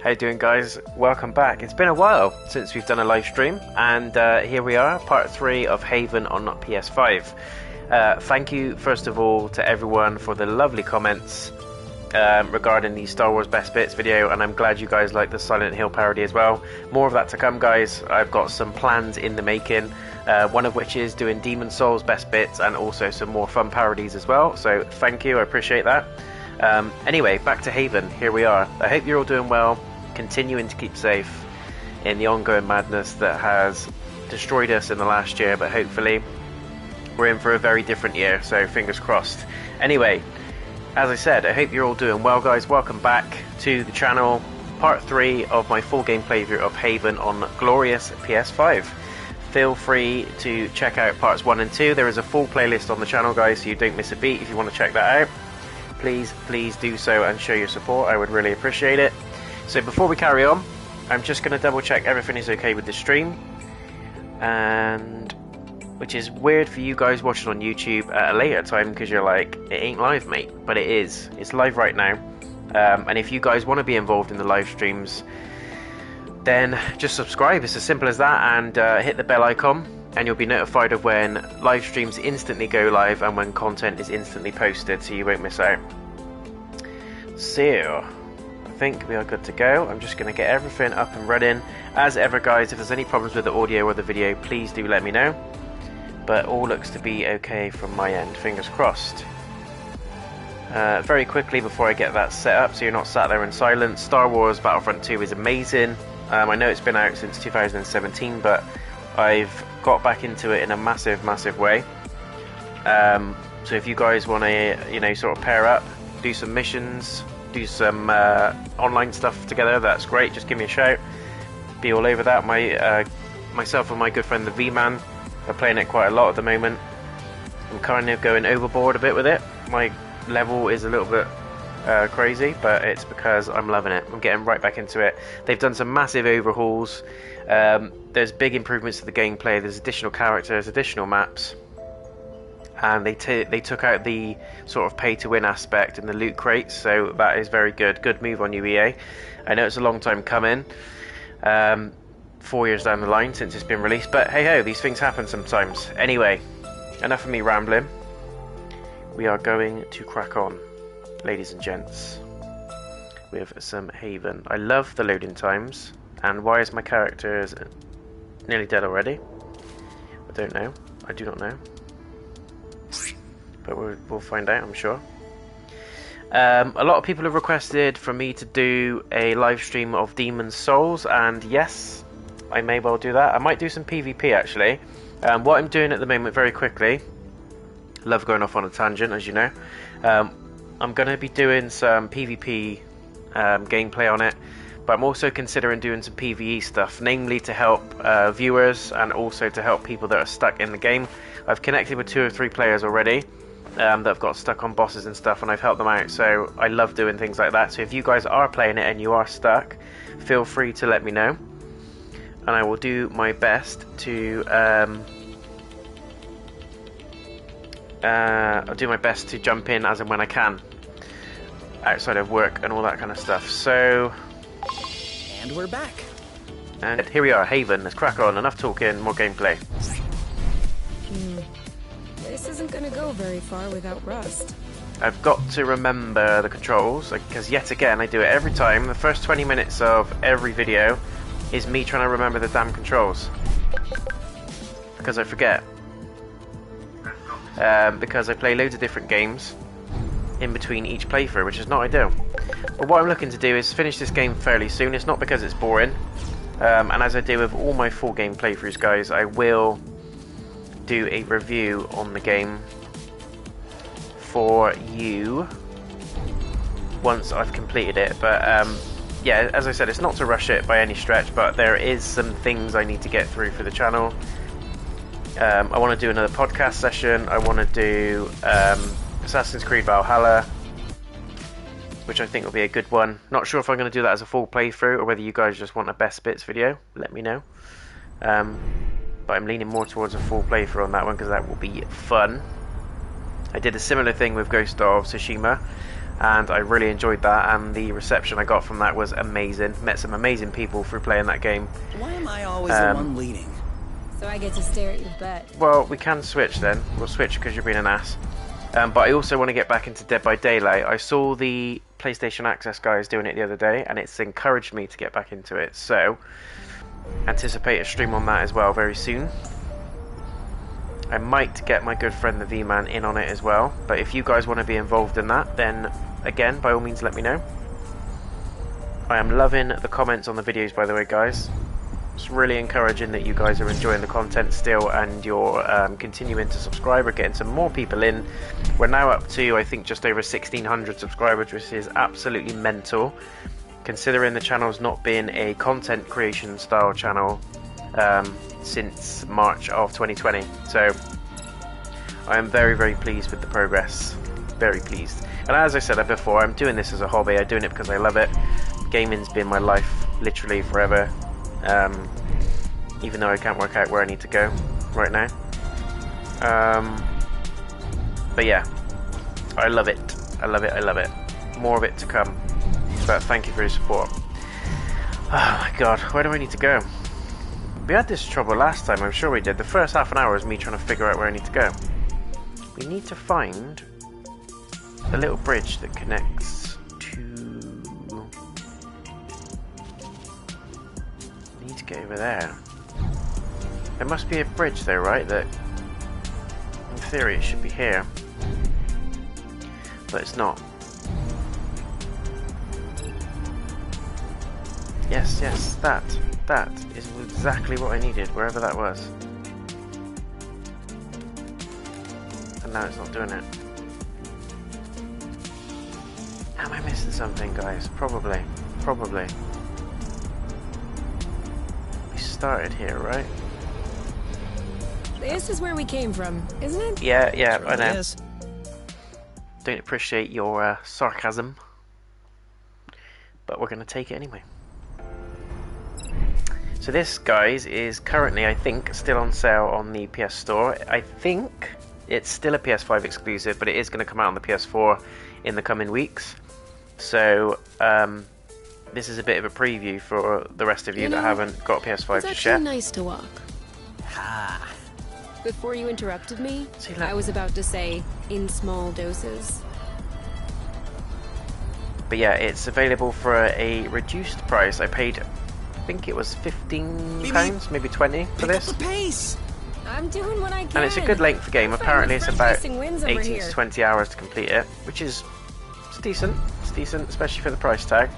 How you doing, guys? Welcome back. It's been a while since we've done a live stream, and here we are, part 3 of Haven on PS5. Thank you, first of all, to everyone for the lovely comments regarding the Star Wars Best Bits video, and I'm glad you guys like the Silent Hill parody as well. More of that to come, guys. I've got some plans in the making, one of which is doing Demon Souls Best Bits and also some more fun parodies as well, so thank you, I appreciate that. Anyway, back to Haven, here we are. I hope you're all doing well, continuing to keep safe in the ongoing madness that has destroyed us in the last year, but hopefully we're in for a very different year, so fingers crossed. Anyway, as I said, I hope you're all doing well, guys. Welcome back to the channel, part 3 of my full game playthrough of Haven on glorious PS5. Feel free to check out parts 1 and 2. There is a full playlist on the channel, guys, so you don't miss a beat. If you want to check that out, please do so and show your support. I would really appreciate it. So before we carry on, I'm just going to double check everything is okay with the stream, and which is weird for you guys watching on YouTube at a later time because you're like, it ain't live, mate, but it is. It's live right now. And if you guys want to be involved in the live streams, then just subscribe. It's as simple as that, and hit the bell icon, and you'll be notified of when live streams instantly go live and when content is instantly posted, so you won't miss out. So I think we are good to go. I'm just going to get everything up and running. As ever, guys, if there's any problems with the audio or the video, please do let me know. But all looks to be okay from my end, fingers crossed. Very quickly before I get that set up, so you're not sat there in silence, Star Wars Battlefront 2 is amazing. I know it's been out since 2017, but I've got back into it in a massive way. So if you guys want to, sort of pair up, do some missions, do some online stuff together, that's great. Just give me a shout. Be all over that. Myself and my good friend the V-Man are playing it quite a lot at the moment. I'm kind of going overboard a bit with it. My level is a little bit crazy, but it's because I'm loving it. I'm getting right back into it. They've done some massive overhauls. There's big improvements to the gameplay. There's additional characters, additional maps, and they took out the sort of pay-to-win aspect in the loot crates, so that is very good. Good move on you, EA. I know it's a long time coming. 4 years down the line since it's been released, but hey ho, these things happen sometimes. Anyway, enough of me rambling. We are going to crack on, ladies and gents, with some Haven. I love the loading times. And why is my character nearly dead already? I don't know. I do not know. But we'll find out, I'm sure. A lot of people have requested for me to do a live stream of Demon Souls, and yes, I may well do that. I might do some PvP actually. What I'm doing at the moment, very quickly, love going off on a tangent, as you know. I'm going to be doing some PvP gameplay on it, but I'm also considering doing some PvE stuff, namely to help viewers and also to help people that are stuck in the game. I've connected with 2 or 3 players already that have got stuck on bosses and stuff, and I've helped them out, so I love doing things like that. So if you guys are playing it and you are stuck, feel free to let me know, and I will do my best to I'll do my best to jump in as and when I can, outside of work and all that kind of stuff. So, and we're back. And here we are, Haven. Let's crack on. Enough talking, more gameplay. This isn't gonna go very far without Rust. I've got to remember the controls, because yet again I do it every time. The first 20 minutes of every video is me trying to remember the damn controls, because I forget. Because I play loads of different games in between each playthrough, which is not ideal. But what I'm looking to do is finish this game fairly soon. It's not because it's boring, and as I do with all my full game playthroughs, guys, I will do a review on the game for you once I've completed it. But yeah, as I said, it's not to rush it by any stretch, but there is some things I need to get through for the channel. I want to do another podcast session. I want to do Assassin's Creed Valhalla, which I think will be a good one. Not sure if I'm going to do that as a full playthrough or whether you guys just want a best bits video. Let me know. But I'm leaning more towards a full playthrough on that one because that will be fun. I did a similar thing with Ghost of Tsushima. and I really enjoyed that, and the reception I got from that was amazing. Met some amazing people through playing that game. Why am I always the one leading? So I get to stare at your butt. Well, we can switch then. We'll switch because you're being an ass. But I also want to get back into Dead by Daylight. I saw the PlayStation Access guys doing it the other day, and it's encouraged me to get back into it. So, anticipate a stream on that as well very soon. I might get my good friend the V-Man in on it as well. But if you guys want to be involved in that, then again, by all means, let me know. I am loving the comments on the videos, by the way, guys. It's really encouraging that you guys are enjoying the content still, and you're continuing to subscribe. We're getting some more people in. We're now up to, I think, just over 1,600 subscribers, which is absolutely mental, considering the channel's not been a content creation style channel since March of 2020. So I am very, very pleased with the progress. Very pleased. And as I said before, I'm doing this as a hobby. I'm doing it because I love it. Gaming's been my life literally forever. Even though I can't work out where I need to go right now. But yeah, I love it. I love it. I love it. More of it to come. But thank you for your support. Oh my god, where do I need to go? We had this trouble last time, I'm sure we did. The first half an hour was me trying to figure out where I need to go. We need to find the little bridge that connects to... I need to get over there. There must be a bridge though, right? That, in theory, it should be here. But it's not. Yes, yes, that is exactly what I needed, wherever that was. And now it's not doing it. Am I missing something, guys? Probably. We started here, right? This is where we came from, isn't it? Yeah, Sure I know. is. Don't appreciate your sarcasm, but we're going to take it anyway. So this, guys, is currently, I think, still on sale on the PS Store. I think it's still a PS5 exclusive, but it is going to come out on the PS4 in the coming weeks. So this is a bit of a preview for the rest of you that haven't got a PS5 It's just actually yet. nice to walk. Ha! Before you interrupted me, See, look. I was about to say, in small doses. But yeah, it's available for a reduced price. I paid, I think it was £15, maybe 20 for Pick up this. the pace! I'm doing what I can. And it's a good length for game. I found Apparently it's about refreshing wins over 18 here. to 20 hours to complete it, which is it's decent. It's decent, especially for the price tag.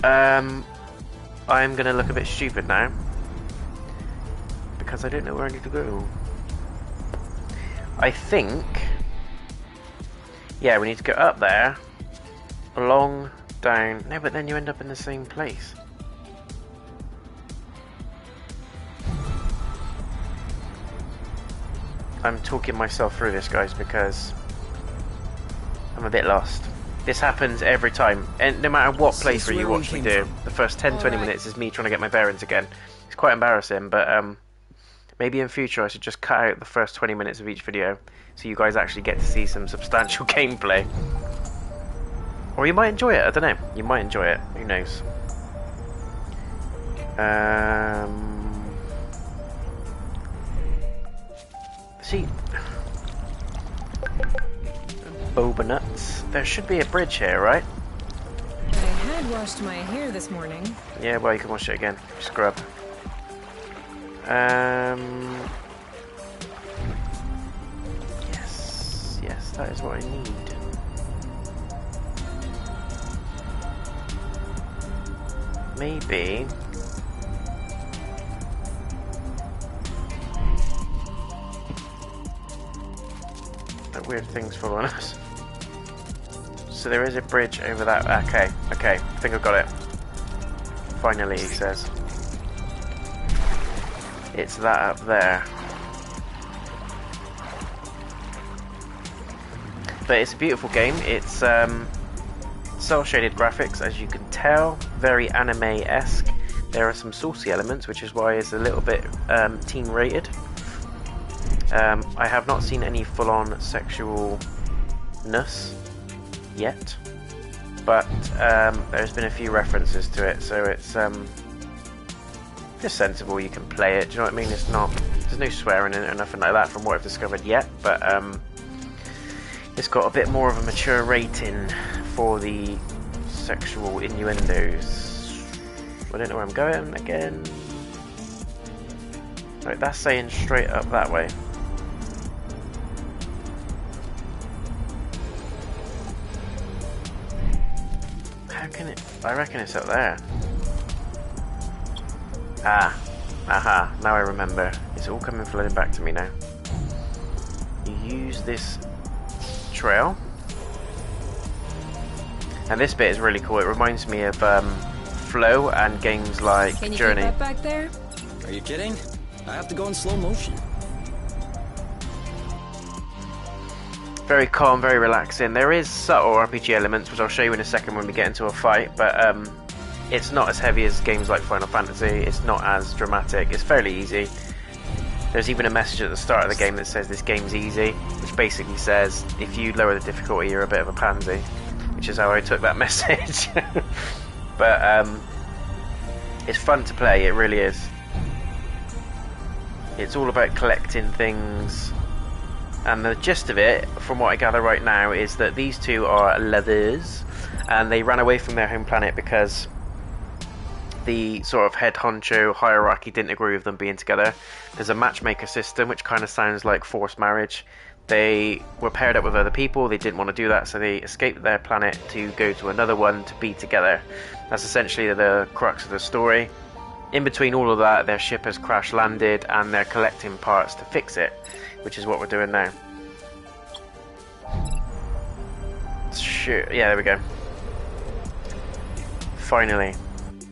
I'm going to look a bit stupid now, because I don't know where I need to go. I think, yeah, we need to go up there, along, down. No, but then you end up in the same place. I'm talking myself through this, guys, because I'm a bit lost. This happens every time, and no matter what This is playthrough you where we watch me came do, from. the first 10-20 Alright. minutes is me trying to get my bearings again. It's quite embarrassing, but maybe in future I should just cut out the first 20 minutes of each video so you guys actually get to see some substantial gameplay. Or you might enjoy it, I don't know. You might enjoy it, who knows. See, boba nuts. There should be a bridge here, right? I had washed my hair this morning. Yeah, well, you can wash it again. Scrub. Yes, that is what I need. Maybe. That weird thing's following us. So there is a bridge over that. Okay, I think I've got it. Finally, he says. It's that up there. But it's a beautiful game. It's cel-shaded graphics, as you can tell, very anime-esque. There are some saucy elements, which is why it's a little bit teen-rated. I have not seen any full-on sexualness yet, but there's been a few references to it, so it's just sensible. You can play it. Do you know what I mean? It's not. There's no swearing in it or nothing like that from what I've discovered yet, but it's got a bit more of a mature rating for the sexual innuendos. I don't know where I'm going again. Right, that's saying straight up that way. How can it? I reckon it's up there. Ah, aha, now I remember. It's all coming flooding back to me now. You use this trail. And this bit is really cool. It reminds me of Flow and games like Can you Journey. keep up back there? Are you kidding? I have to go in slow motion. Very calm, very relaxing. There is subtle RPG elements, which I'll show you in a second when we get into a fight, but it's not as heavy as games like Final Fantasy. It's not as dramatic. It's fairly easy. There's even a message at the start of the game that says this game's easy, which basically says if you lower the difficulty, you're a bit of a pansy, which is how I took that message. But it's fun to play, it really is. It's all about collecting things, and the gist of it, from what I gather right now, is that these two are lovers, and they ran away from their home planet because the sort of head honcho hierarchy didn't agree with them being together. There's a matchmaker system, which kind of sounds like forced marriage. They were paired up with other people, they didn't want to do that, so they escaped their planet to go to another one to be together. That's essentially the crux of the story. In between all of that, their ship has crash landed and they're collecting parts to fix it, which is what we're doing now. Sure, yeah, there we go. Finally.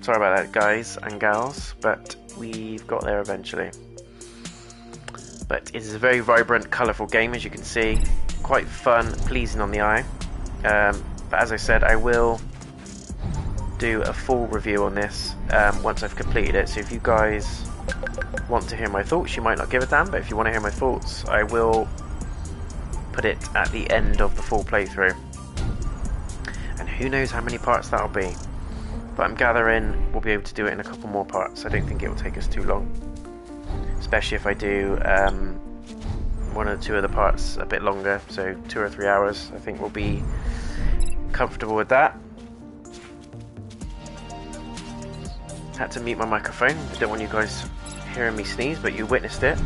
Sorry about that, guys and gals, but we've got there eventually. But it is a very vibrant, colourful game, as you can see. Quite fun, pleasing on the eye. But as I said, I will do a full review on this once I've completed it. So if you guys want to hear my thoughts, you might not give a damn, but if you want to hear my thoughts, I will put it at the end of the full playthrough. And who knows how many parts that'll be. But I'm gathering we'll be able to do it in a couple more parts. I don't think it will take us too long. Especially if I do one or two of the parts a bit longer, so 2 or 3 hours. I think we'll be comfortable with that. Had to mute my microphone. I don't want you guys hearing me sneeze, but you witnessed it.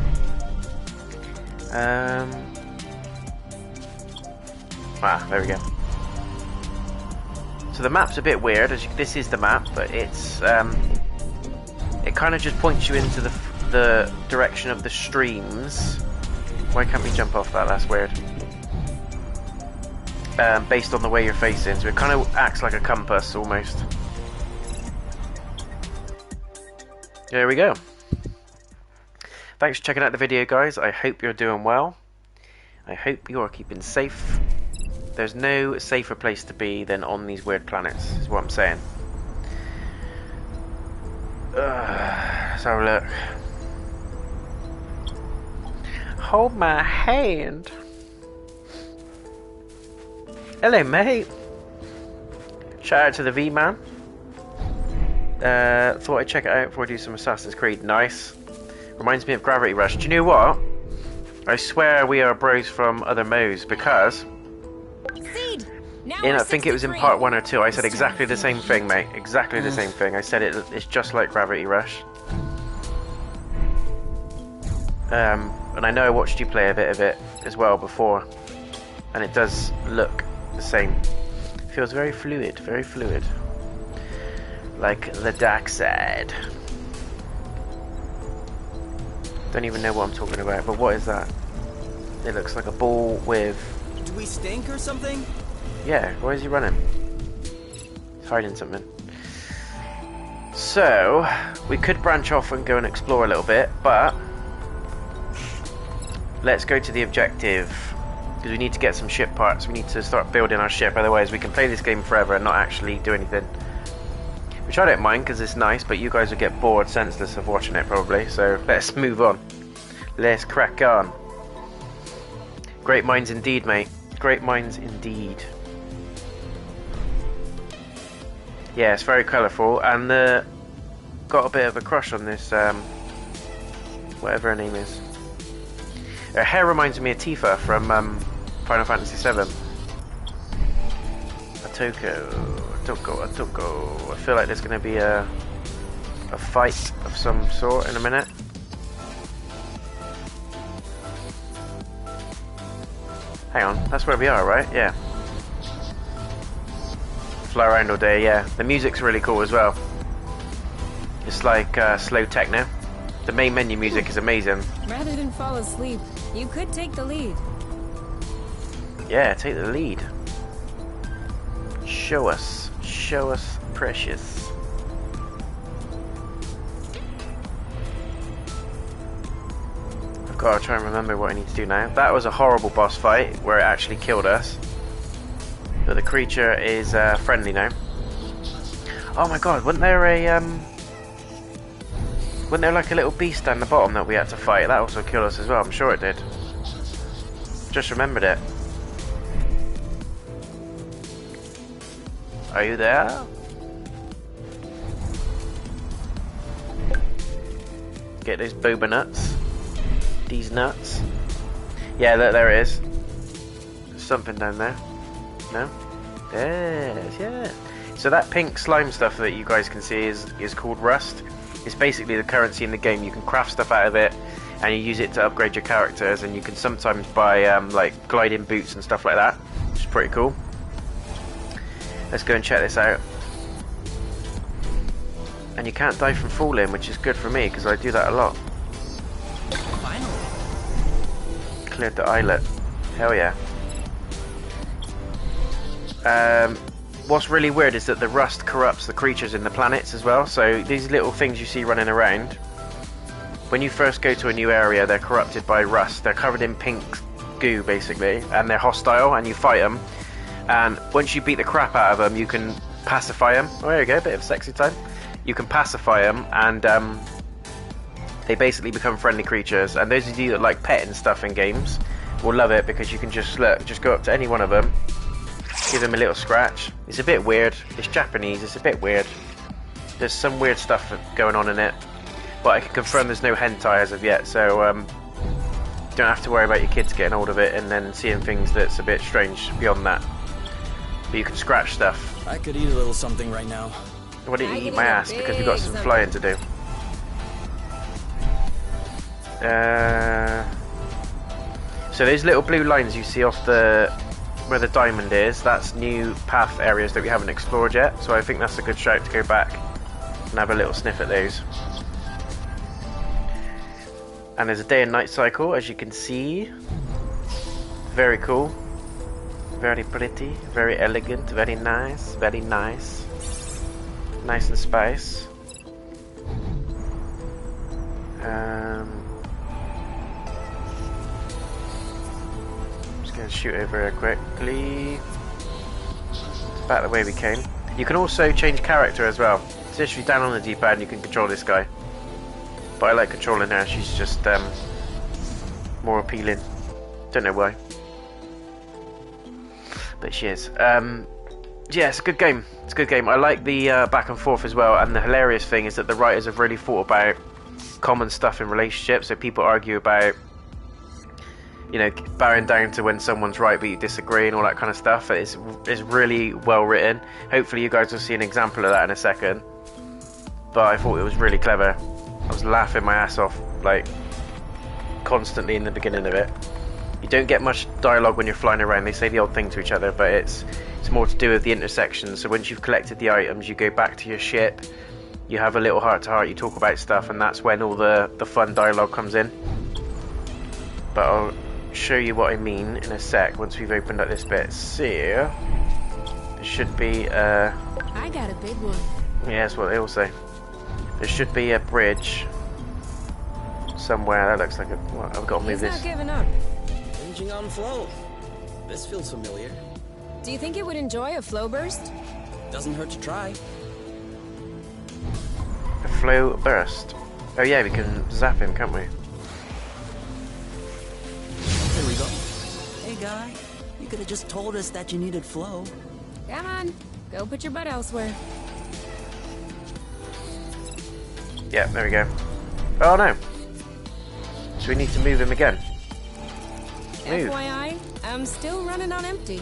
There we go. So the map's a bit weird. This is the map, but it's it kind of just points you into the direction of the streams. Why can't we jump off that? That's weird. Based on the way you're facing, so it kind of acts like a compass almost. There we go. Thanks for checking out the video, guys. I hope you're doing well. I hope you're keeping safe. There's no safer place to be than on these weird planets, is what I'm saying. Let's have a look. Hold my hand. Hello, mate. Shout out to the V-Man. Thought I'd check it out before I do some Assassin's Creed. Nice. Reminds me of Gravity Rush. Do you know what? I swear we are bros from other modes, because I think it was in part 1 or 2, I said exactly the same thing, mate. Exactly the same thing. I said it's just like Gravity Rush. And I know I watched you play a bit of it as well before, and it does look the same. It feels very fluid, very fluid. Like the dark side. Don't even know what I'm talking about, but what is that? It looks like a ball with... Do we stink or something? Yeah, why is he running? He's hiding something. So, we could branch off and go and explore a little bit, but... let's go to the objective. Because we need to get some ship parts. We need to start building our ship, otherwise we can play this game forever and not actually do anything. Which I don't mind, because it's nice, but you guys will get bored senseless of watching it probably, so let's move on. Let's crack on. Great minds indeed, mate. Great minds indeed. Yeah, it's very colourful, and got a bit of a crush on this, whatever her name is. Her hair reminds me of Tifa from Final Fantasy VII. Atoko. I feel like there's going to be a fight of some sort in a minute. Hang on, that's where we are, right? Yeah. Fly around all day, yeah. The music's really cool as well. It's like slow techno. The main menu music is amazing. Rather than fall asleep, you could take the lead. Yeah, take the lead. Show us, precious. I've got to try and remember what I need to do now. That was a horrible boss fight where it actually killed us. But the creature is friendly now. Oh my god, wasn't there like a little beast down the bottom that we had to fight? That also killed us as well, I'm sure it did. Just remembered it. Are you there? Get those boba nuts. These nuts. Yeah, look, there it is. There's something down there. No? Yes, yeah. So that pink slime stuff that you guys can see is called rust. It's basically the currency in the game. You can craft stuff out of it, and you use it to upgrade your characters, and you can sometimes buy like gliding boots and stuff like that, which is pretty cool. Let's go and check this out. And you can't die from falling, which is good for me because I do that a lot. Finally. Cleared the islet. Hell yeah. What's really weird is that the rust corrupts the creatures in the planets as well. So these little things you see running around, when you first go to a new area, they're corrupted by rust. They're covered in pink goo basically, and they're hostile, and you fight them. And once you beat the crap out of them, you can pacify them. Oh, there you go, a bit of sexy time. You can pacify them, and they basically become friendly creatures. And those of you that like petting stuff in games will love it, because you can just go up to any one of them, give them a little scratch. It's a bit weird. It's Japanese. It's a bit weird. There's some weird stuff going on in it, but I can confirm there's no hentai as of yet. So don't have to worry about your kids getting hold of it and then seeing things that's a bit strange beyond that. But you can scratch stuff. I could eat a little something right now. Why don't you eat my ass? Because we've got some flying to do. So those little blue lines you see off where the diamond is, that's new path areas that we haven't explored yet. So I think that's a good shout to go back and have a little sniff at those. And there's a day and night cycle, as you can see. Very cool. Very pretty, very elegant, very nice, very nice. Nice and spice. Just gonna shoot over here quickly. It's back the way we came. You can also change character as well. So if you're down on the D-pad, you can control this guy. But I like controlling her, she's just more appealing. Don't know why. But she is. Yeah, it's a good game. It's a good game. I like the back and forth as well, and the hilarious thing is that the writers have really thought about common stuff in relationships. So people argue about, you know, bowing down to when someone's right but you disagree and all that kind of stuff. It's really well written. Hopefully you guys will see an example of that in a second. But I thought it was really clever. I was laughing my ass off, like, constantly in the beginning of it. You don't get much dialogue when you're flying around. They say the odd thing to each other, but it's more to do with the intersections. So once you've collected the items, you go back to your ship, you have a little heart-to-heart, you talk about stuff, and that's when all the fun dialogue comes in. But I'll show you what I mean in a sec once we've opened up this bit. So there should be I got a big one. yeah, that's what they all say. There should be a bridge somewhere. That looks like a... Well, I've got to move this. He's not giving up. Hinging on flow. This feels familiar. Do you think it would enjoy a flow burst? Doesn't hurt to try. A flow burst. Oh yeah, we can zap him, can't we? There we go. Hey guy, you could have just told us that you needed flow. Come on, go put your butt elsewhere. Yeah, there we go. Oh no. So we need to move him again. Move. FYI, I'm still running on empty.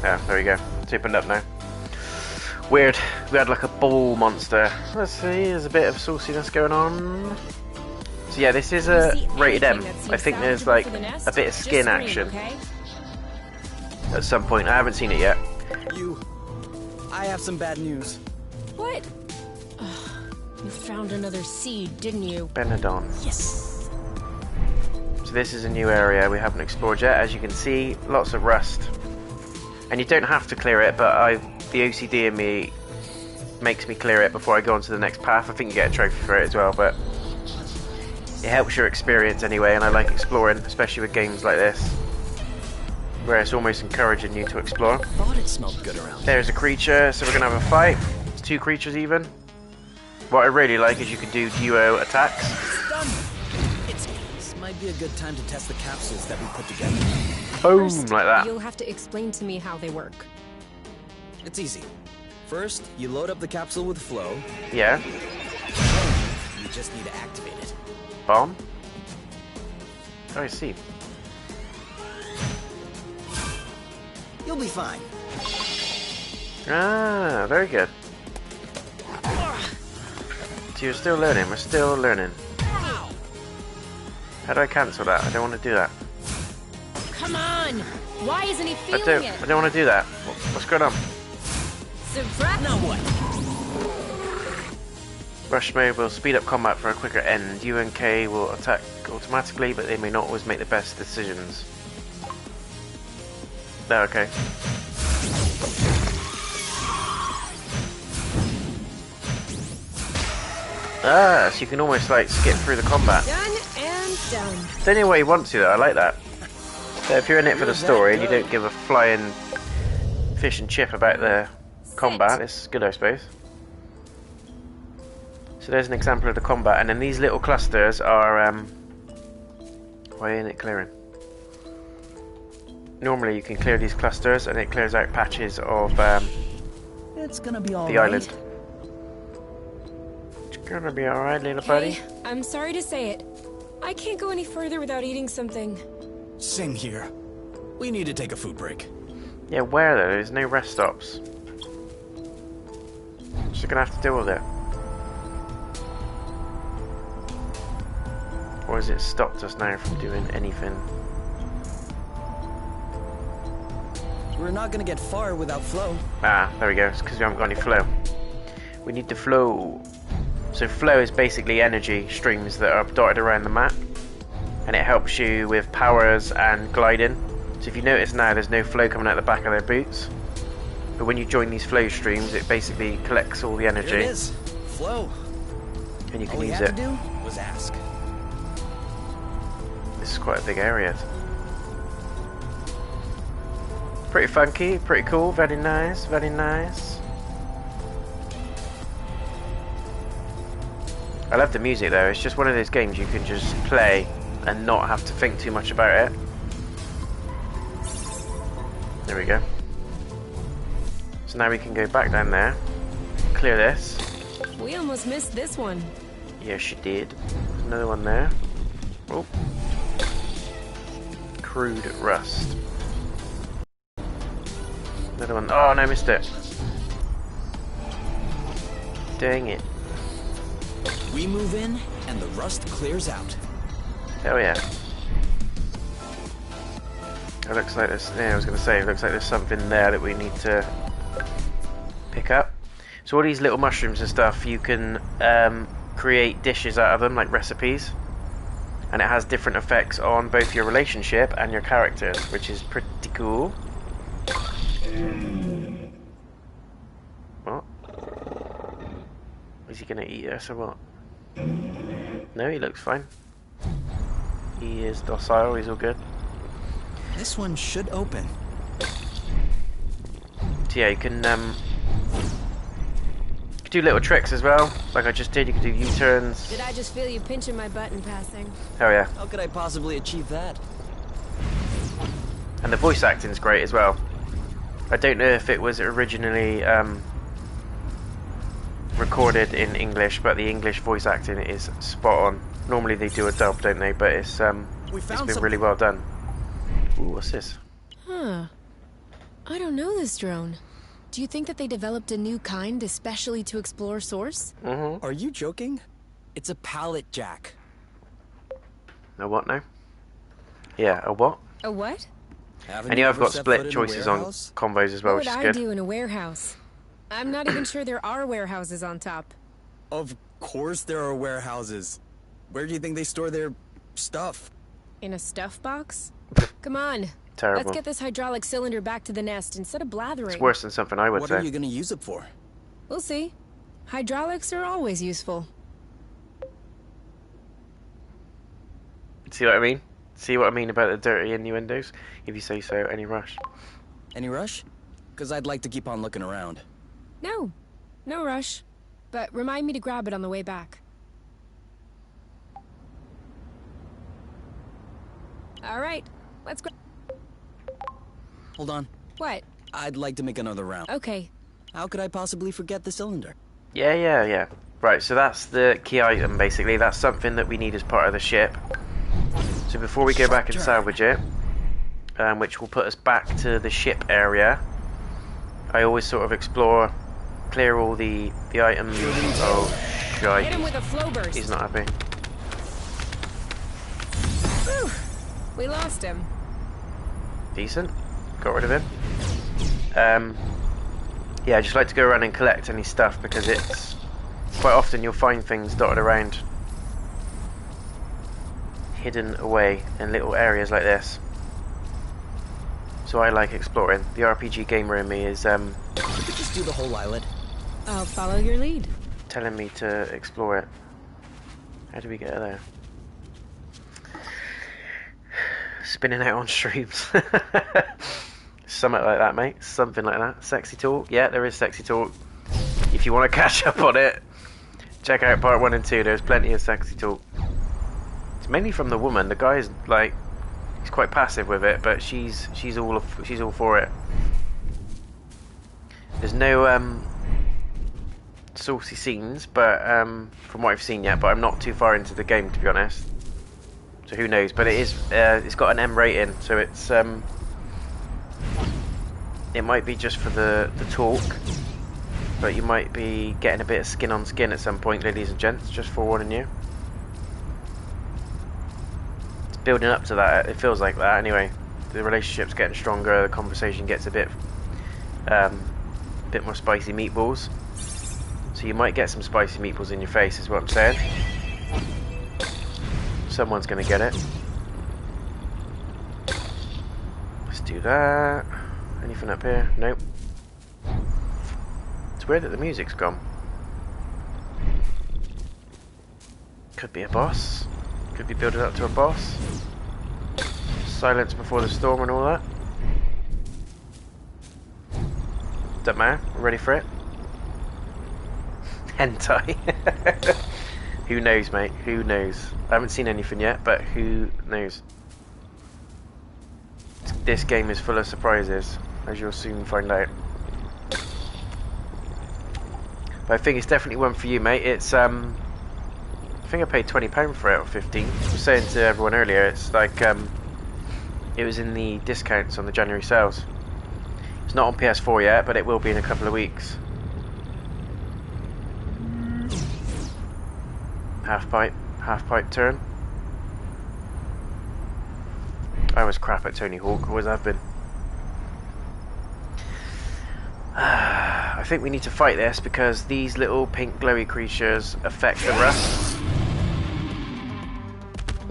Yeah, there we go. It's opened up now. Weird. We had like a ball monster. Let's see, there's a bit of sauciness going on. So yeah, this is a rated M. I think there's like a bit of skin action at some point. I haven't seen it yet. I have some bad news. What? You found another seed, didn't you? Benadon. Yes. So this is a new area we haven't explored yet. As you can see, lots of rust. And you don't have to clear it, but the OCD in me makes me clear it before I go on to the next path. I think you get a trophy for it as well, but it helps your experience anyway, and I like exploring, especially with games like this, where it's almost encouraging you to explore. I thought it smelled good around. There's a creature, so we're going to have a fight. It's 2 creatures even. What I really like is you can do duo attacks. Done. This might be a good time to test the capsules that we put together. Boom, First, like that. You'll have to explain to me how they work. It's easy. First, you load up the capsule with flow. Yeah. You just need to activate it. Bomb. Oh, I see. You'll be fine. Ah, very good. So you're still learning. We're still learning. How do I cancel that? I don't want to do that. Come on! Why isn't he feeling it? I don't want to do that. What's going on? Subtract. Now what? Rush mode will speed up combat for a quicker end. U and K will attack automatically, but they may not always make the best decisions. No, okay. Ah, so you can almost like skip through the combat. Done and done. It's the only way you want to though, I like that. So if you're in it for the story and you don't give a flying fish and chip about the combat, it's good I suppose. So there's an example of the combat, and then these little clusters are why ain't it clearing? Normally you can clear these clusters and it clears out patches of It's gonna be all the island. It's gonna be alright, little buddy. Hey, I'm sorry to say it. I can't go any further without eating something. Same here. We need to take a food break. Yeah, where though? There's no rest stops. Just gonna have to deal with it. Or has it stopped us now from doing anything? We're not gonna get far without flow. Ah, there we go. It's because we haven't got any flow. We need the flow. So flow is basically energy streams that are dotted around the map, and it helps you with powers and gliding. So if you notice now, there's no flow coming out the back of their boots. But when you join these flow streams, it basically collects all the energy. Here it is. Flow. And you can All we use had it. to do was ask. This is quite a big area. Pretty funky, pretty cool, very nice, very nice. I love the music though, it's just one of those games you can just play and not have to think too much about it. There we go. So now we can go back down there, clear this. We almost missed this one. Yes, you did. There's another one there. Oh. Crude rust. Another one. Oh no, missed it. Dang it. We move in, and the rust clears out. Hell yeah. It looks like there's, yeah, I was going to say, it looks like there's something there that we need to pick up. So all these little mushrooms and stuff, you can create dishes out of them, like recipes. And it has different effects on both your relationship and your characters, which is pretty cool. What? Is he going to eat us or what? No, he looks fine. He is docile, he's all good. This one should open. So yeah, you can do little tricks as well, like I just did. You can do U-turns. Did I just feel you pinching my butt in passing? Oh yeah. How could I possibly achieve that? And the voice acting is great as well. I don't know if it was originally recorded in English, but the English voice acting is spot on. Normally they do a dub, don't they? But it's been really well done. Ooh, what's this? Huh. I don't know this drone. Do you think that they developed a new kind especially to explore Source? Are you joking? It's a pallet jack. A what now? Yeah, a what? A what? And yeah, I've got split choices on combos as well, What which is would I good. do in a warehouse? I'm not even sure there are warehouses on top. Of course there are warehouses. Where do you think they store their stuff? In a stuff box? Come on. Terrible. Let's get this hydraulic cylinder back to the nest instead of blathering. It's worse than something I would What say. are you gonna use it for? We'll see. Hydraulics are always useful. See what I mean? See what I mean about the dirty innuendos? If you say so, any rush? Any rush? Because I'd like to keep on looking around. No. No rush. But remind me to grab it on the way back. All right. Let's grab... Hold on. What? I'd like to make another round. Okay. How could I possibly forget the cylinder? Yeah. Right, so that's the key item, basically. That's something that we need as part of the ship. So before we go back and salvage it, which will put us back to the ship area, I always sort of explore, clear all the items. Oh, Hit him with a flow burst. he's not happy. Whew. We lost him. Decent. Got rid of him. Yeah, I just like to go around and collect any stuff because it's quite often you'll find things dotted around, hidden away in little areas like this. So I like exploring. The RPG gamer in me is We could just do the whole islet. I'll follow your lead. telling me to explore it. How do we get there? Spinning out on streams. Something like that, mate. Something like that. Sexy talk. Yeah, there is sexy talk. If you want to catch up on it, check out part 1 and 2. There's plenty of sexy talk. It's mainly from the woman. The guy's like, he's quite passive with it, but she's all for it. There's no saucy scenes, but from what I've seen yet. But I'm not too far into the game, to be honest. So who knows? But it is. It's got an M rating, so it's. It might be just for the talk, but you might be getting a bit of skin on skin at some point, ladies and gents. Just forewarning you. It's building up to that. It feels like that anyway. The relationship's getting stronger. The conversation gets a bit more spicy meatballs. So you might get some spicy meatballs in your face, is what I'm saying. Someone's gonna get it. Let's do that. Anything up here? Nope. It's weird that the music's gone. Could be a boss. Could be building up to a boss. Silence before the storm and all that. Don't matter. We're ready for it. Hentai. Who knows, mate? Who knows? I haven't seen anything yet, but who knows? This game is full of surprises, as you'll soon find out. But I think it's definitely one for you, mate. It's I think I paid £20 for it, or 15. I was saying to everyone earlier, it's like it was in the discounts on the January sales. It's not on PS4 yet, but it will be in a couple of weeks. Half pipe turn. I was crap at Tony Hawk, always have been. I think we need to fight this because these little pink glowy creatures affect the rust.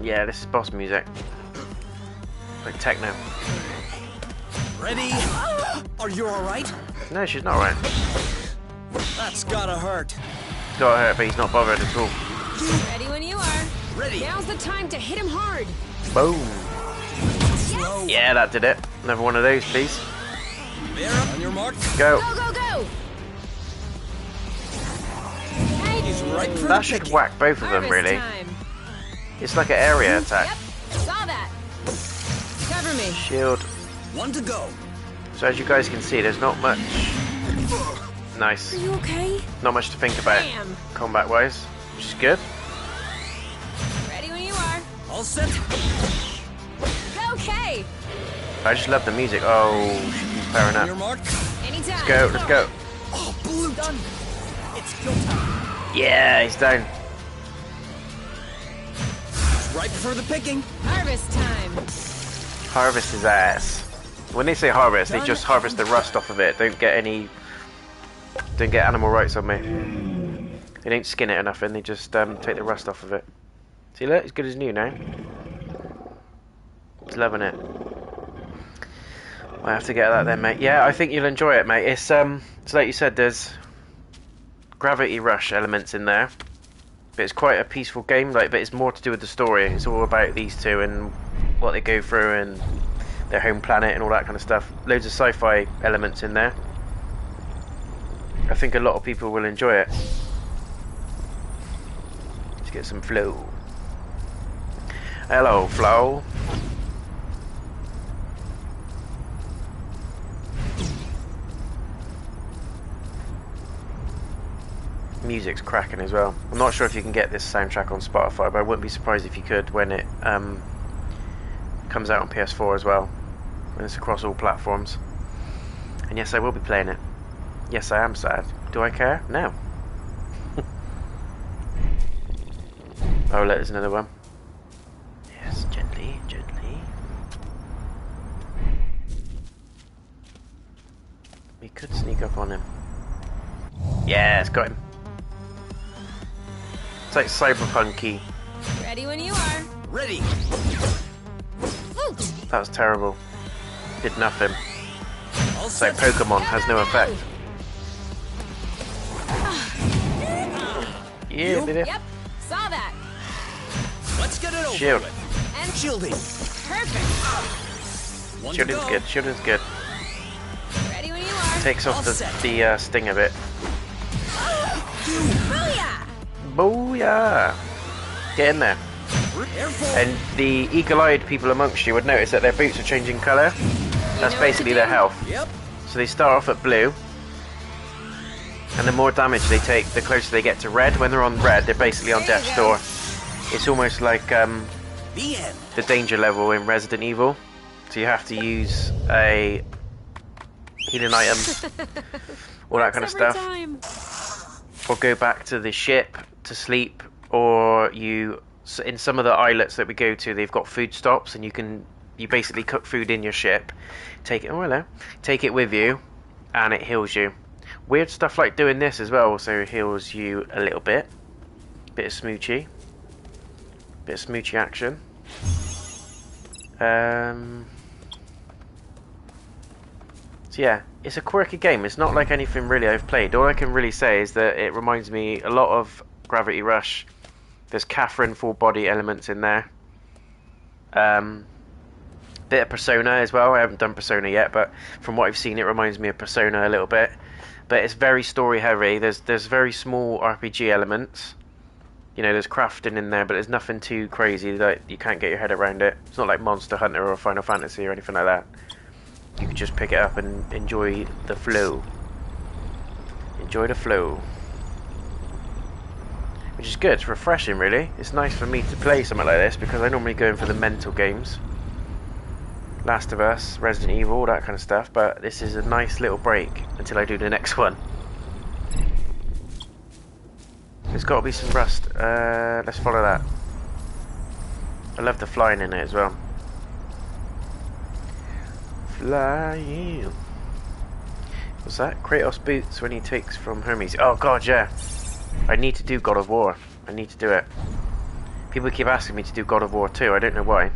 Yeah, this is boss music. Like techno. Ready? Are you alright? No, she's not right. That's gotta hurt. Got hurt, but he's not bothered at all. Ready when you are. Ready. Now's the time to hit him hard. Boom. Slow. Yeah, that did it. Another one of those, please. There, on your mark. Go. Go, go, go! He's right for That the should picking. whack both of them, Harvest really. time. It's like an area attack. Yep, saw that. Cover me. Shield. One to go. So as you guys can see, there's not much. Nice. Are you okay? Not much to think about combat-wise, which is good. Ready when you are. All set. Okay. I just love the music. Oh, she's powering Your up. mark. Anytime. Let's go, let's go. Oh, blue done. It's kill time. Yeah, he's down. Right before the picking. Harvest time. Harvest his ass. When they say harvest, they just harvest the rust off of it. Don't get animal rights on me. They don't skin it or nothing. They just take the rust off of it. See, look, it's good as new now. He's loving it. I have to get that then, mate. Yeah, I think you'll enjoy it, mate. It's like you said, there's gravity rush elements in there, but it's quite a peaceful game. But it's more to do with the story. It's all about these two and what they go through and their home planet and all that kind of stuff. Loads of sci-fi elements in there. I think a lot of people will enjoy it. Let's get some flow. Hello, Flo. Music's cracking as well. I'm not sure if you can get this soundtrack on Spotify, but I wouldn't be surprised if you could when it comes out on PS4 as well. And it's across all platforms. And yes, I will be playing it. Yes, I am sad. Do I care? No. Oh, look, there's another one. Yes, gently, gently. We could sneak up on him. Yeah, it's got him. It's like cyberpunky. Ready when you are. Ready. Ooh. That was terrible. Did nothing. All It's like set. Pokemon, has no effect. Yeah, did it? Yep. Saw that. Let's get it over Shield. with. And Shielding. perfect. One to Shielding's go. good, shielding's good. Ready when you are. Takes off All the set. sting a bit. Booyah! Booyah! Get in there. Careful. And the eagle-eyed people amongst you would notice that their boots are changing colour. That's know what basically to their do. health. Yep. So they start off at blue, and the more damage they take, the closer they get to red. When they're on red, they're basically on There you death's go. door. It's almost like The end. the danger level in Resident Evil. So you have to use a healing item, all that kind of Every stuff, time. or go back to the ship to sleep, or in some of the islets that we go to, they've got food stops, and you basically cook food in your ship, take it with you, and it heals you. Weird stuff like doing this as well also heals you a little bit. Bit of smoochy action. So yeah, it's a quirky game. It's not like anything really I've played. All I can really say is that it reminds me a lot of Gravity Rush. There's Catherine full body elements in there. Bit of Persona as well. I haven't done Persona yet, but from what I've seen, it reminds me of Persona a little bit. But it's very story heavy. There's very small RPG elements. You know, there's crafting in there, but there's nothing too crazy. Like, you can't get your head around it. It's not like Monster Hunter or Final Fantasy or anything like that. You can just pick it up and enjoy the flow. Enjoy the flow. Which is good. It's refreshing, really. It's nice for me to play something like this because I normally go in for the mental games. Last of Us, Resident Evil, all that kind of stuff. But this is a nice little break until I do the next one. There's got to be some rust. Let's follow that. I love the flying in it as well. Flying. What's that? Kratos boots when he takes from Hermes. Oh god, yeah. I need to do God of War. I need to do it. People keep asking me to do God of War 2. I don't know why.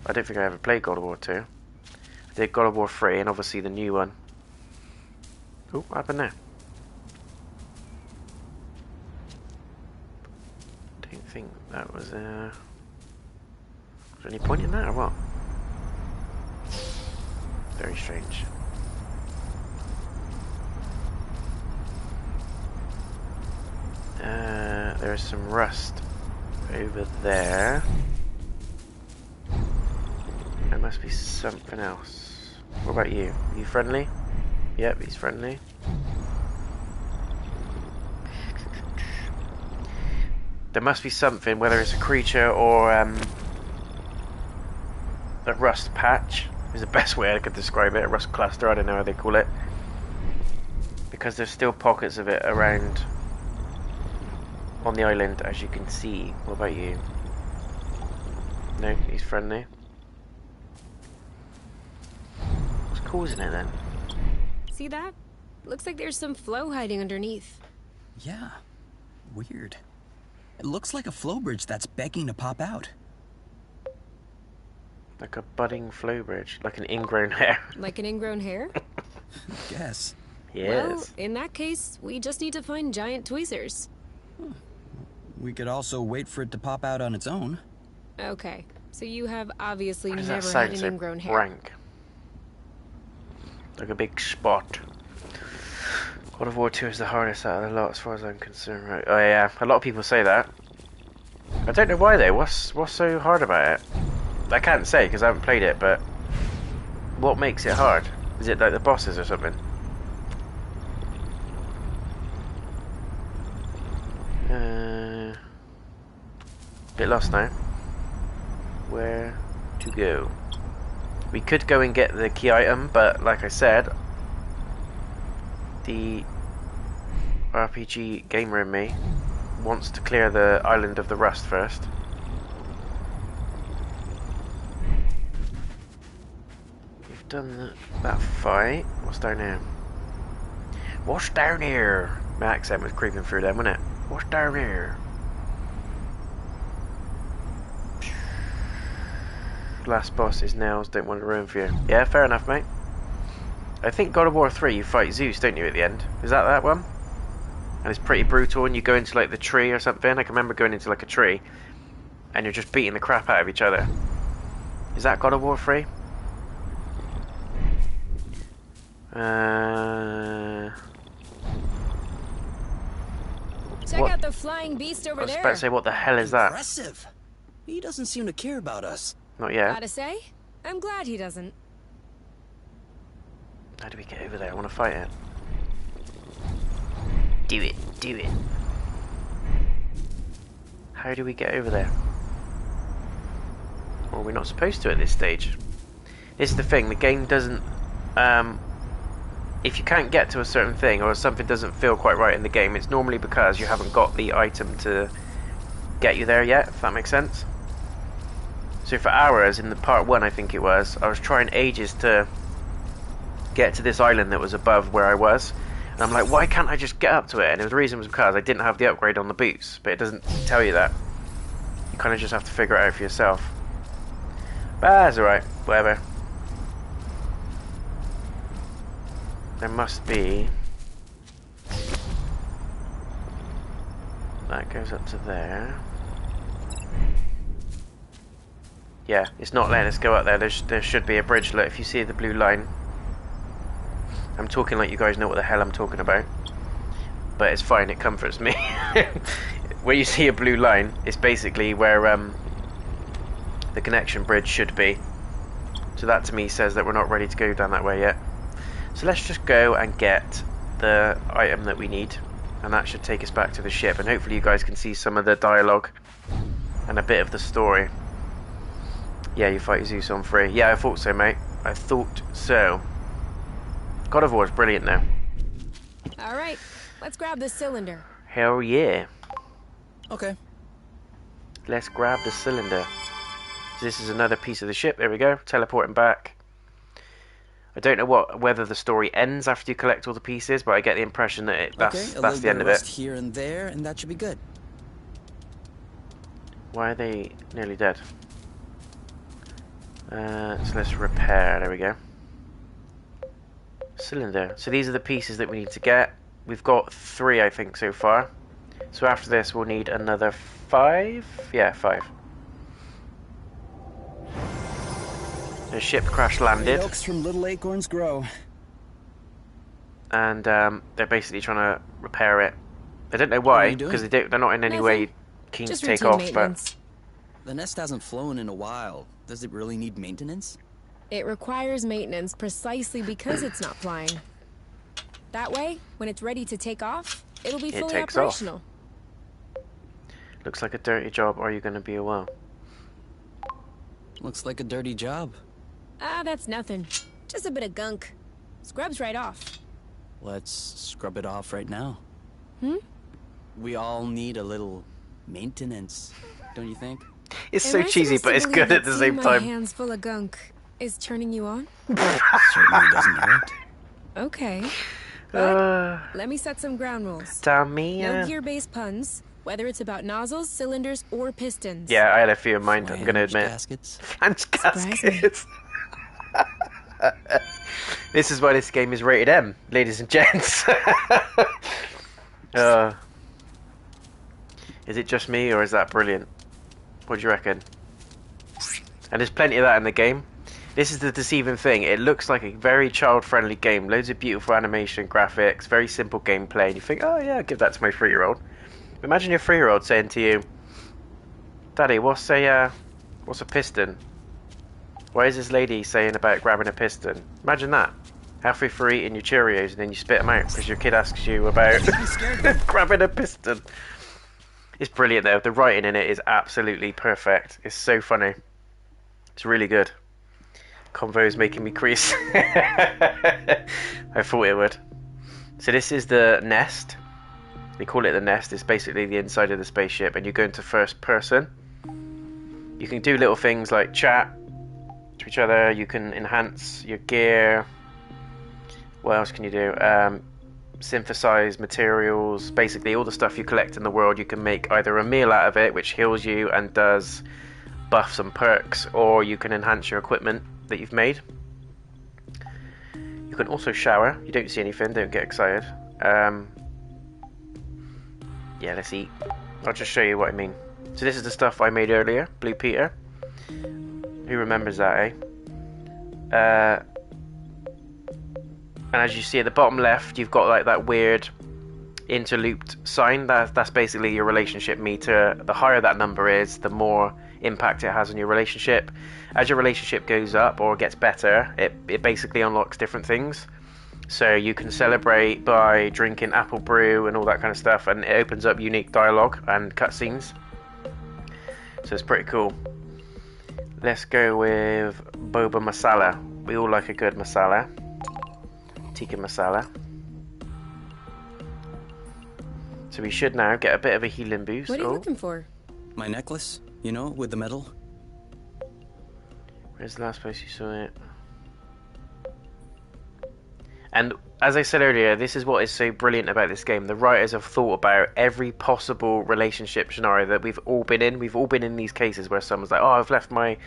I don't think I ever played God of War 2. I did God of War 3 and obviously the new one. Oh, what happened there? Don't think that was there any point in that or what? Very strange. There's some rust over there. There must be something else. What about you? Are you friendly? Yep, he's friendly. There must be something, whether it's a creature or a rust patch is the best way I could describe it. A rust cluster, I don't know how they call it. Because there's still pockets of it around on the island, as you can see. What about you? No, he's friendly. What's causing it then? See that? Looks like there's some flow hiding underneath. Yeah. Weird. It looks like a flow bridge that's begging to pop out. Like a budding flow bridge, like an ingrown hair. Like an ingrown hair? Guess. Yes. Well, in that case, we just need to find giant tweezers. We could also wait for it to pop out on its own. Okay, so you have obviously Why does that never had sound an so ingrown hair. rank? Like a big spot. God of War 2 is the hardest out of the lot as far as I'm concerned, right? Oh yeah, a lot of people say that. I don't know why though, what's so hard about it? I can't say because I haven't played it, but what makes it hard? Is it like the bosses or something? Bit lost now. Where to go? We could go and get the key item, but like I said, the RPG gamer in me wants to clear the island of the rust first. We've done that fight. What's down here? What's down here? My accent was creeping through them, wasn't it? What's down here? Last boss is nails, don't want to ruin for you. Yeah, fair enough, mate. I think God of War 3 you fight Zeus, don't you, at the end? Is that one? And it's pretty brutal and you go into like the tree or something. I can remember going into like a tree and you're just beating the crap out of each other. Is that God of War 3? Check What? out the flying beast over I was there. about to say, what the hell is that? Impressive. He doesn't seem to care about us. Not yet. Gotta say, I'm glad he doesn't. How do we get over there? I want to fight it. Do it, do it. How do we get over there? Well, we're not supposed to at this stage. This is the thing, the game doesn't... if you can't get to a certain thing or something doesn't feel quite right in the game, it's normally because you haven't got the item to get you there yet, if that makes sense. So for hours, in the part 1 I think it was, I was trying ages to get to this island that was above where I was. And I'm like, why can't I just get up to it? And the reason was because I didn't have the upgrade on the boots. But it doesn't tell you that. You kind of just have to figure it out for yourself. But that's alright, whatever. There must be... That goes up to there. Yeah, it's not letting us go up there. There should be a bridge. Look, if you see the blue line. I'm talking like you guys know what the hell I'm talking about. But it's fine, it comforts me. Where you see a blue line, it's basically where the connection bridge should be. So that to me says that we're not ready to go down that way yet. So let's just go and get the item that we need. And that should take us back to the ship. And hopefully you guys can see some of the dialogue and a bit of the story. Yeah, you fight Zeus on free. Yeah, I thought so, mate. I thought so. God of War is brilliant now. Alright, let's grab this cylinder. Hell yeah. Okay. Let's grab the cylinder. This is another piece of the ship. There we go. Teleporting back. I don't know whether the story ends after you collect all the pieces, but I get the impression that that's the end of it. Here and there, and that should be good. Why are they nearly dead? So let's repair. There we go. Cylinder. So these are the pieces that we need to get. We've got 3, I think, so far. So after this, we'll need another 5. Yeah, 5. The ship crash landed. The oaks from little acorns grow. And they're basically trying to repair it. I don't know why, because they're not in any way keen to take off. But the nest hasn't flown in a while. Does it really need maintenance? It requires maintenance precisely because it's not flying. That way, when it's ready to take off, it'll be fully operational. Looks like a dirty job. Are you going to be a while? Looks like a dirty job. Ah, that's nothing. Just a bit of gunk. Scrubs right off. Let's scrub it off right now. Hmm? We all need a little maintenance, don't you think? It's so cheesy, but it's good at the same time. My hands full of gunk is turning you on? Certainly doesn't hurt. Okay. But let me set some ground rules. Damn me. No gear-based puns, whether it's about nozzles, cylinders, or pistons. Yeah, I had a few in mind, I'm going to admit. Gaskets. Flange gaskets. This is why this game is rated M, ladies and gents. Is it just me, or is that brilliant? What do you reckon? And there's plenty of that in the game. This is the deceiving thing. It looks like a very child-friendly game. Loads of beautiful animation, graphics, very simple gameplay. And you think, oh yeah, I'll give that to my 3-year-old. Imagine your 3-year-old saying to you, Daddy, what's a piston? Why is this lady saying about grabbing a piston? Imagine that. Halfway through eating your Cheerios and then you spit them out because your kid asks you about grabbing a piston. It's brilliant though. The writing in it is absolutely perfect. It's so funny. It's really good. Convo is making me crease. I thought it would. So this is the nest. They call it the nest. It's basically the inside of the spaceship, and you go into first person. You can do little things like chat to each other. You can enhance your gear. What else can you do? Synthesize materials. Basically all the stuff you collect in the world, you can make either a meal out of it, which heals you and does buffs and perks, or you can enhance your equipment that you've made. You can also shower. You don't see anything, don't get excited. Yeah, let's eat. I'll just show you what I mean. So this is the stuff I made earlier. Blue Peter. Who remembers that, eh? And as you see at the bottom left, you've got like that weird interlooped sign. That's basically your relationship meter. The higher that number is, the more impact it has on your relationship. As your relationship goes up or gets better, it basically unlocks different things. So you can celebrate by drinking apple brew and all that kind of stuff, and it opens up unique dialogue and cutscenes. So it's pretty cool. Let's go with boba masala. We all like a good masala. Tikka masala. So we should now get a bit of a healing boost. What are you looking for? My necklace, you know, with the medal. Where's the last place you saw it? And as I said earlier, this is what is so brilliant about this game. The writers have thought about every possible relationship scenario that we've all been in. We've all been in these cases where someone's like, oh, I've lost my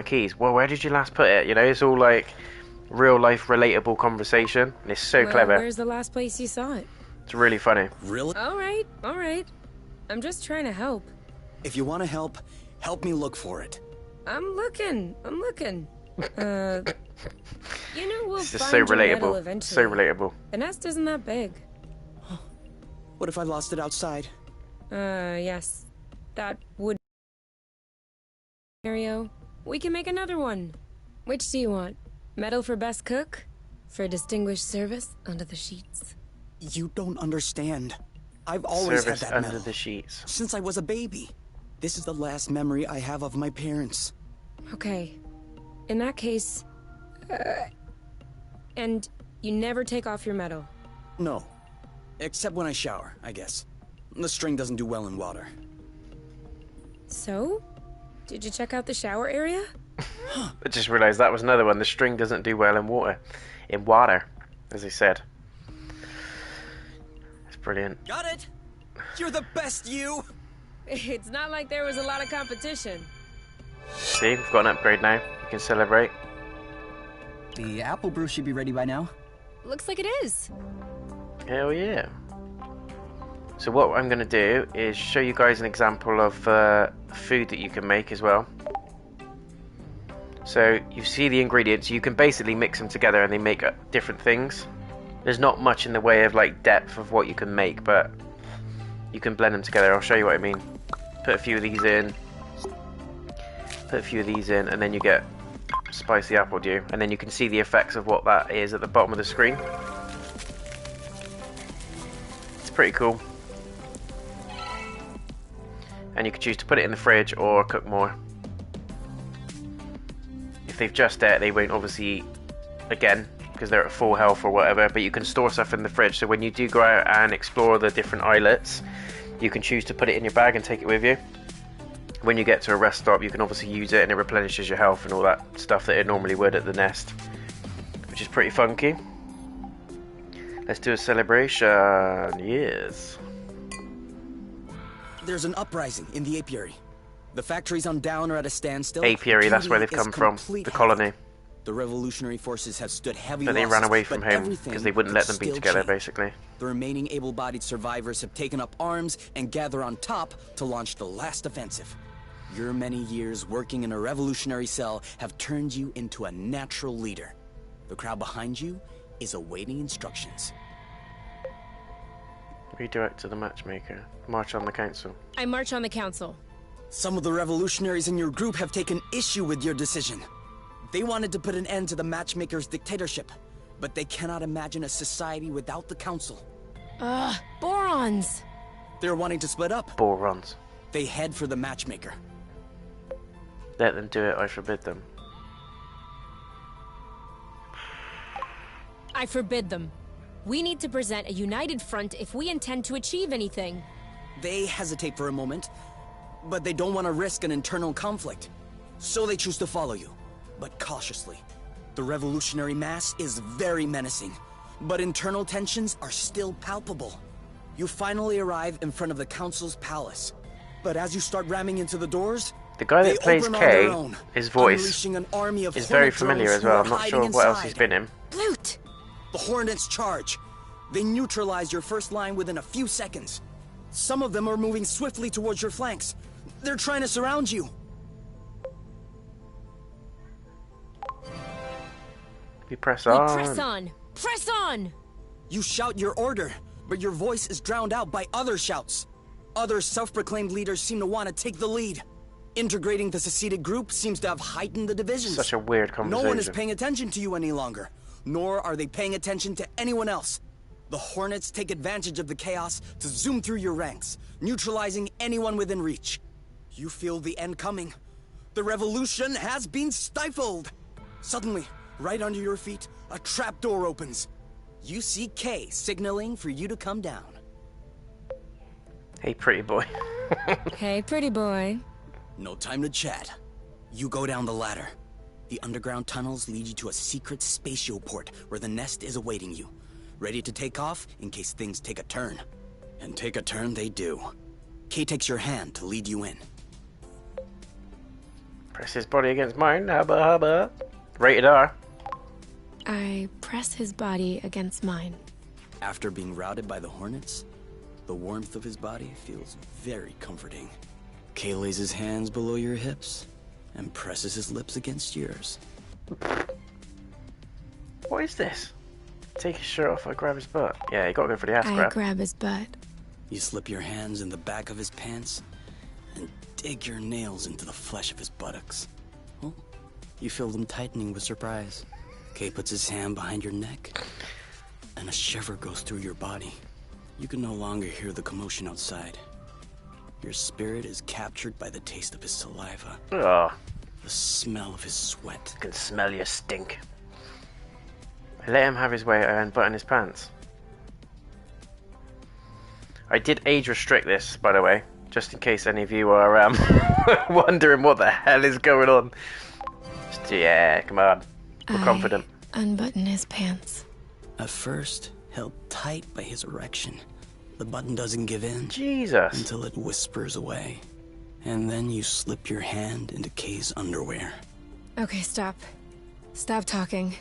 keys. Well, where did you last put it? You know, it's all like real life relatable conversation. And it's so clever. Where's the last place you saw it? It's really funny. Really? All right. I'm just trying to help. If you want to help me look for it. I'm looking. You know, we'll It's just find so your medal relatable. eventually. So relatable. The nest isn't that big. What if I lost it outside? Yes. That would scenario. We can make another one. Which do you want? Medal for best cook? For distinguished service under the sheets? You don't understand. I've always Service had that under medal. the sheets. Since I was a baby. This is the last memory I have of my parents. Okay. In that case... and you never take off your medal? No. Except when I shower, I guess. The string doesn't do well in water. So? Did you check out the shower area? I just realised that was another one. The string doesn't do well in water. In water, as I said. It's brilliant. Got it! You're the best, you! It's not like there was a lot of competition. See, we've got an upgrade now. You can celebrate. The apple brew should be ready by now. Looks like it is. Hell yeah. So what I'm going to do is show you guys an example of food that you can make as well. So you see the ingredients, you can basically mix them together and they make different things. There's not much in the way of like depth of what you can make, but you can blend them together. I'll show you what I mean. Put a few of these in. Put a few of these in, and then you get spicy apple dew, and then you can see the effects of what that is at the bottom of the screen. It's pretty cool. And you can choose to put it in the fridge or cook more. If they've just ate, they won't obviously eat again because they're at full health or whatever, but you can store stuff in the fridge, so when you do go out and explore the different islets, you can choose to put it in your bag and take it with you. When you get to a rest stop, you can obviously use it and it replenishes your health and all that stuff that it normally would at the nest, which is pretty funky. Let's do a celebration. Yes. There's an uprising in the apiary. The factories on down are at a standstill. Apiary, that's where they've come from, the colony. The revolutionary forces have stood heavy But they losses, ran away from but home because they wouldn't let them be still together, change. basically. The remaining able-bodied survivors have taken up arms and gather on top to launch the last offensive. Your many years working in a revolutionary cell have turned you into a natural leader. The crowd behind you is awaiting instructions. Redirect to the matchmaker. March on the council. I march on the council. Some of the revolutionaries in your group have taken issue with your decision. They wanted to put an end to the matchmaker's dictatorship, but they cannot imagine a society without the council. Borons! They're wanting to split up. Borons. They head for the matchmaker. Let them do it, I forbid them. I forbid them. We need to present a united front if we intend to achieve anything. They hesitate for a moment, but they don't want to risk an internal conflict. So they choose to follow you, but cautiously. The revolutionary mass is very menacing, but internal tensions are still palpable. You finally arrive in front of the council's palace. But as you start ramming into the doors, The guy they that plays open on their K, own, his voice unleashing an army of is very hornet familiar drones as well. who I'm are not hiding sure what else he's inside. been in. Loot! The Hornets charge. They neutralize your first line within a few seconds. Some of them are moving swiftly towards your flanks. They're trying to surround you. We press We on. press on! Press on! You shout your order, but your voice is drowned out by other shouts. Other self-proclaimed leaders seem to want to take the lead. Integrating the seceded group seems to have heightened the divisions. Such a weird No conversation. one is paying attention to you any longer, nor are they paying attention to anyone else. The Hornets take advantage of the chaos to zoom through your ranks, neutralizing anyone within reach. You feel the end coming. The revolution has been stifled. Suddenly, right under your feet, a trapdoor opens. You see Kay signaling for you to come down. Hey, pretty boy. Hey, pretty boy. No time to chat. You go down the ladder. The underground tunnels lead you to a secret spatioport where the nest is awaiting you, ready to take off in case things take a turn. And take a turn they do. Kay takes your hand to lead you in. Press his body against mine. Hubba hubba. Rated R. I press his body against mine. After being routed by the Hornets, the warmth of his body feels very comforting. Kay lays his hands below your hips and presses his lips against yours. What is this? Take his shirt off, I grab his butt. Yeah, you gotta go for the ass I grab. grab his butt. You slip your hands in the back of his pants and dig your nails into the flesh of his buttocks. Oh, you feel them tightening with surprise. Kay puts his hand behind your neck, and a shiver goes through your body. You can no longer hear the commotion outside. Your spirit is captured by the taste of his saliva, Ugh, the smell of his sweat. I can smell your stink. I let him have his way and button his pants. I did age restrict this, by the way, just in case any of you are wondering what the hell is going on. Just, yeah, come on. We're confident. Unbutton his pants. At first, held tight by his erection, the button doesn't give in Jesus. until it whispers away. And then you slip your hand into Kay's underwear. Okay, stop. Stop talking.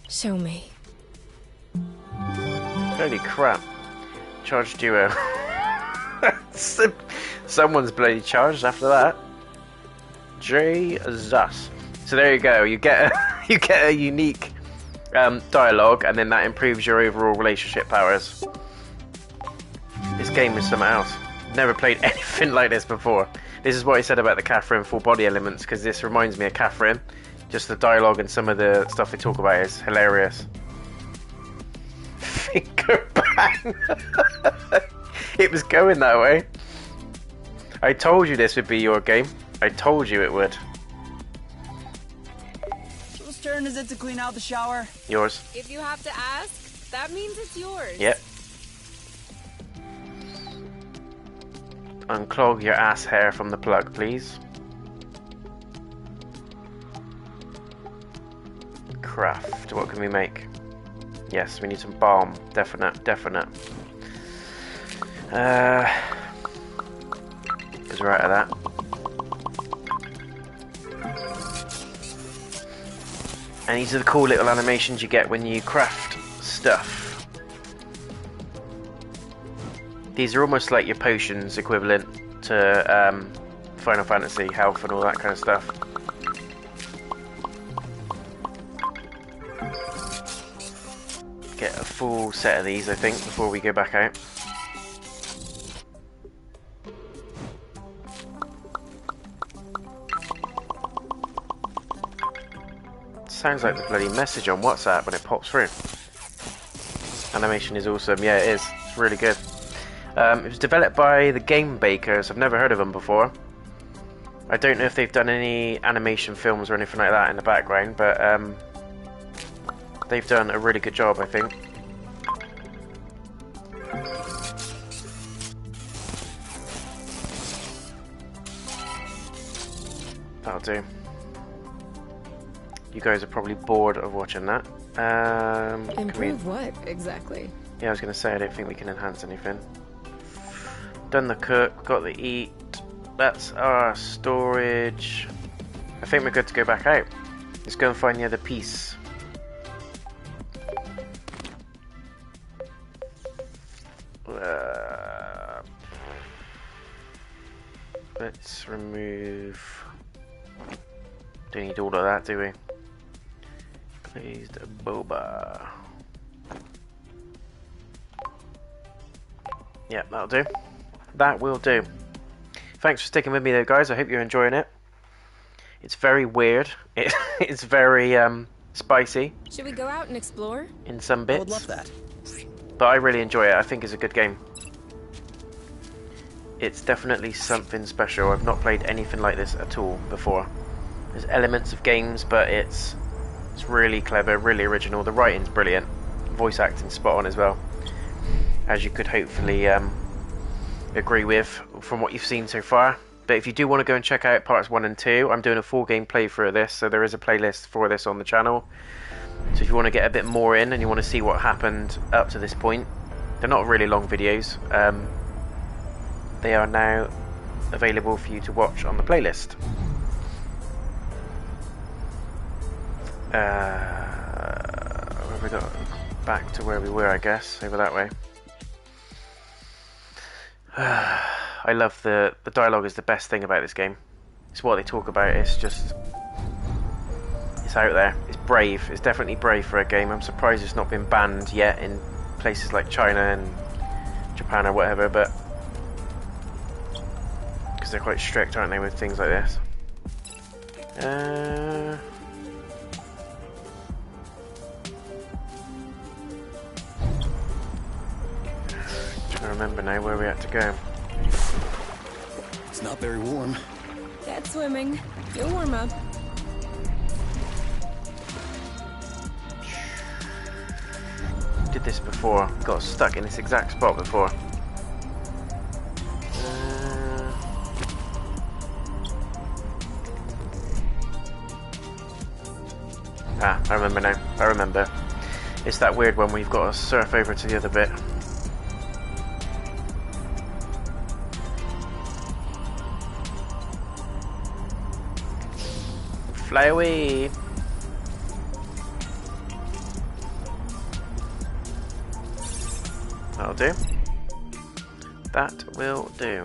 Show me. Holy crap. Charged duo. Someone's bloody charged after that. Jesus. So there you go. You get a unique dialogue, and then that improves your overall relationship powers. This game is something else. Never played anything like this before. This is what I said about the Catherine full body elements, because this reminds me of Catherine. Just the dialogue and some of the stuff they talk about is hilarious. Finger bang! It was going that way. I told you this would be your game. I told you it would. Whose turn is it to clean out the shower? Yours. If you have to ask, that means it's yours. Yep. Unclog your ass hair from the plug, please. Craft. What can we make? Yes, we need some balm. Definite. Because we're out of that. And these are the cool little animations you get when you craft stuff. These are almost like your potions equivalent to Final Fantasy health and all that kind of stuff. Get a full set of these, I think, before we go back out. Sounds like the bloody message on WhatsApp when it pops through. Animation is awesome. Yeah, it is. It's really good. It was developed by the Game Bakers. I've never heard of them before. I don't know if they've done any animation films or anything like that in the background, but they've done a really good job, I think. That'll do. You guys are probably bored of watching that. Improve what, exactly? Yeah, I was going to say, I don't think we can enhance anything. Done the cook, got the eat. That's our storage. I think we're good to go back out. Let's go and find the other piece. Let's remove... Don't need all of that, do we? Glazed boba. Yeah, that'll do. That will do. Thanks for sticking with me though, guys. I hope you're enjoying it. It's very weird. It's very spicy. Should we go out and explore? In some bits. I would love that. But I really enjoy it. I think it's a good game. It's definitely something special. I've not played anything like this at all before. There's elements of games, but it's really clever, really original. The writing's brilliant. Voice acting's spot on as well. As you could hopefully agree with from what you've seen so far. But if you do want to go and check out parts 1 and 2, I'm doing a full game playthrough of this, so there is a playlist for this on the channel. So if you want to get a bit more in and you want to see what happened up to this point, they're not really long videos. They are now available for you to watch on the playlist. Where have we got? Back to where we were, I guess, over that way. I love the dialogue is the best thing about this game. It's what they talk about. It's just, it's out there. It's brave. It's definitely brave for a game. I'm surprised it's not been banned yet in places like China and Japan or whatever, but because they're quite strict, aren't they, with things like this. I remember now where we had to go. It's not very warm. Get swimming. You'll warm up. Did this before. Got stuck in this exact spot before. I remember now. I remember. It's that weird one where you've got to surf over to the other bit. Fly away! That'll do. That will do.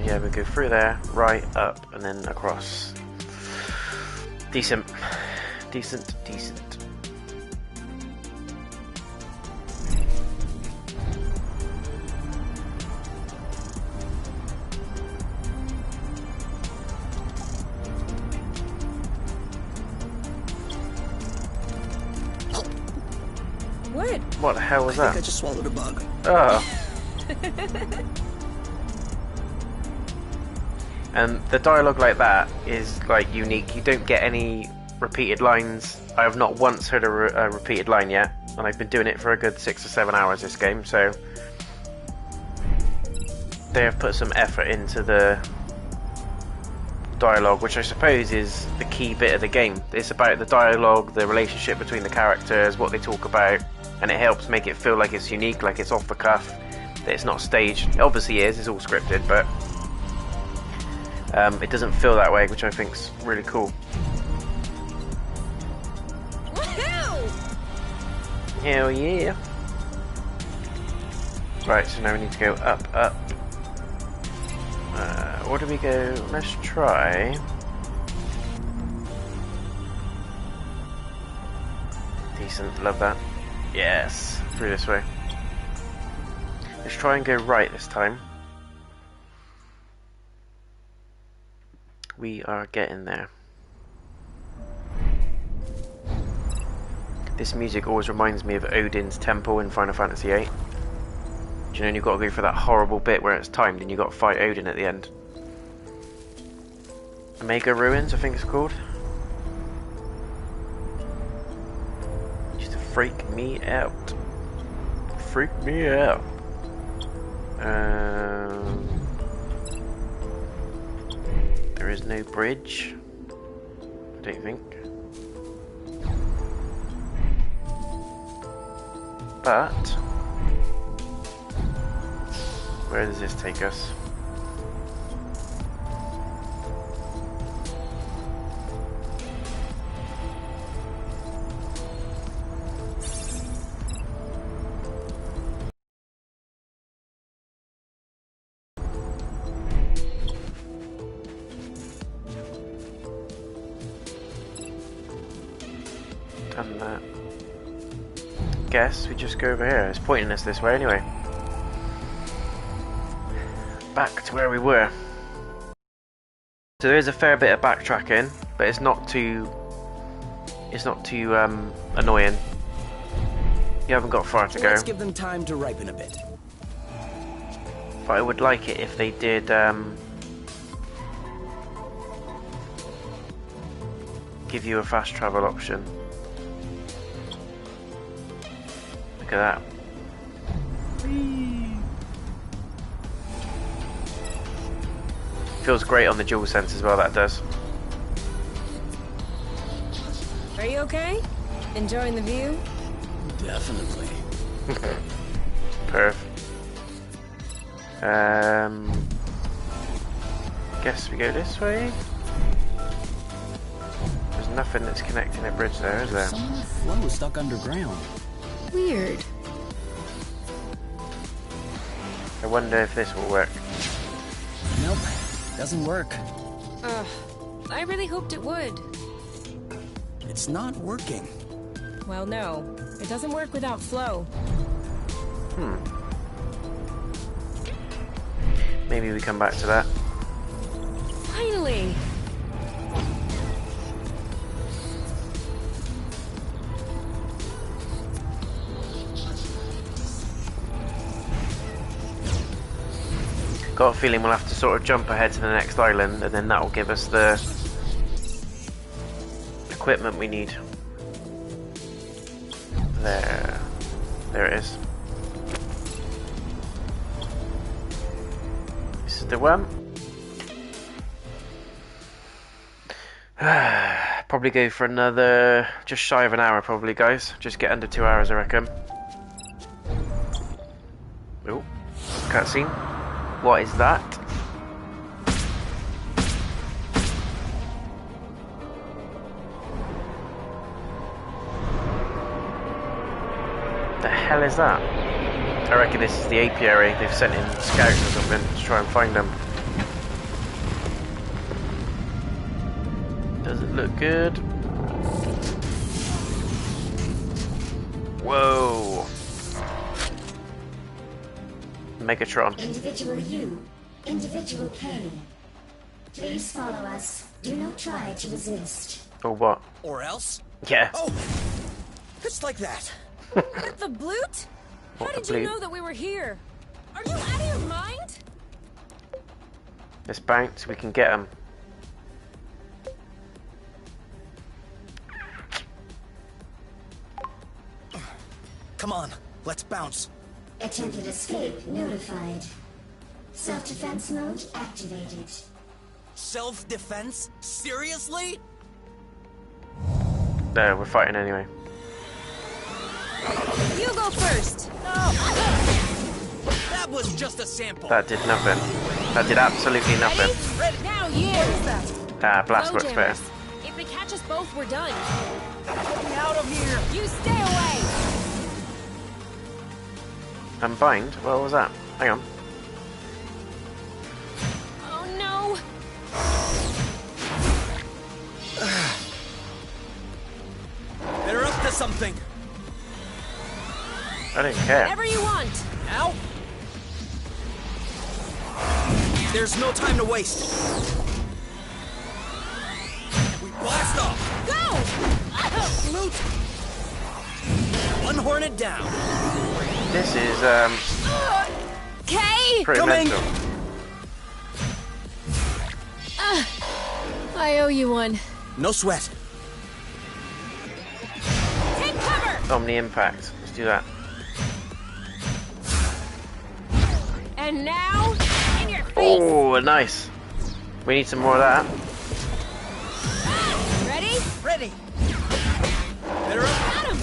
Yeah, we go through there, right, up, and then across. Decent. Decent. What? What the hell was I that? think I just swallowed a bug. Oh. And the dialogue like that is like unique. You don't get any repeated lines. I have not once heard a repeated line yet, and I've been doing it for a good 6 or 7 hours this game, so they have put some effort into the dialogue, which I suppose is the key bit of the game. It's about the dialogue, the relationship between the characters, what they talk about, and it helps make it feel like it's unique, like it's off the cuff, that it's not staged. It obviously is, it's all scripted, but it doesn't feel that way, which I think's really cool. Hell yeah. Right, so now we need to go up, up. Where do we go? Let's try... Decent, love that. Yes, through this way. Let's try and go right this time. We are getting there. This music always reminds me of Odin's temple in Final Fantasy VIII. Do you know, you've got to go for that horrible bit where it's timed and you've got to fight Odin at the end. Omega Ruins, I think it's called. Used to freak me out. Freak me out. There is no bridge, I don't think. But where does this take us? Done that. Guess we just go over here. It's pointing us this way anyway. Back to where we were. So there is a fair bit of backtracking, but it's not too annoying. You haven't got far to go. Let's give them time to ripen a bit. But I would like it if they did give you a fast travel option. Look at that. Feels great on the DualSense as well, that does. Are you okay? Enjoying the view? Definitely. Perf. Guess we go this way. There's nothing that's connecting a bridge there, is there? Some flow stuck underground. Weird. I wonder if this will work. Nope, doesn't work. Ugh. I really hoped it would. It's not working. Well, no. It doesn't work without flow. Maybe we come back to that. Finally! Got a feeling we'll have to sort of jump ahead to the next island, and then that will give us the equipment we need. There it is. This is the one. Probably go for another, just shy of an hour probably, guys. Just get under 2 hours, I reckon. Oh, cutscene. What is that? The hell is that? I reckon this is the apiary. They've sent in scouts or something to try and find them. Does it look good? Whoa! Megatron. Individual U, individual K. Please follow us. Do not try to resist. Or what? Or else? Yeah. Oh! It's like that. With the blute? How What, the did you blute? know that we were here? Are you out of your mind? Let's bounce, we can get them. Come on, let's bounce. Attempted escape notified. Self-defense mode activated. Self-defense? Seriously? No, we're fighting anyway. You go first. That was just a sample. That did nothing. That did absolutely nothing. Ready? Now you. What is that? Ah, blast Slow works better. jammers. If they catch us both, we're done. Get me out of here. You stay away. And bind? What was that? Hang on. Oh no. They're up to something. I don't care. Whatever you want. Now? There's no time to waste. We blast off. Go! Loot. One hornet down. This is Okay. pretty Coming. mental. I owe you one. No sweat. Take cover. Omni impact. Let's do that. And now, in your face. Oh, nice. We need some more of that. Ready? Ready. They're up. Got him.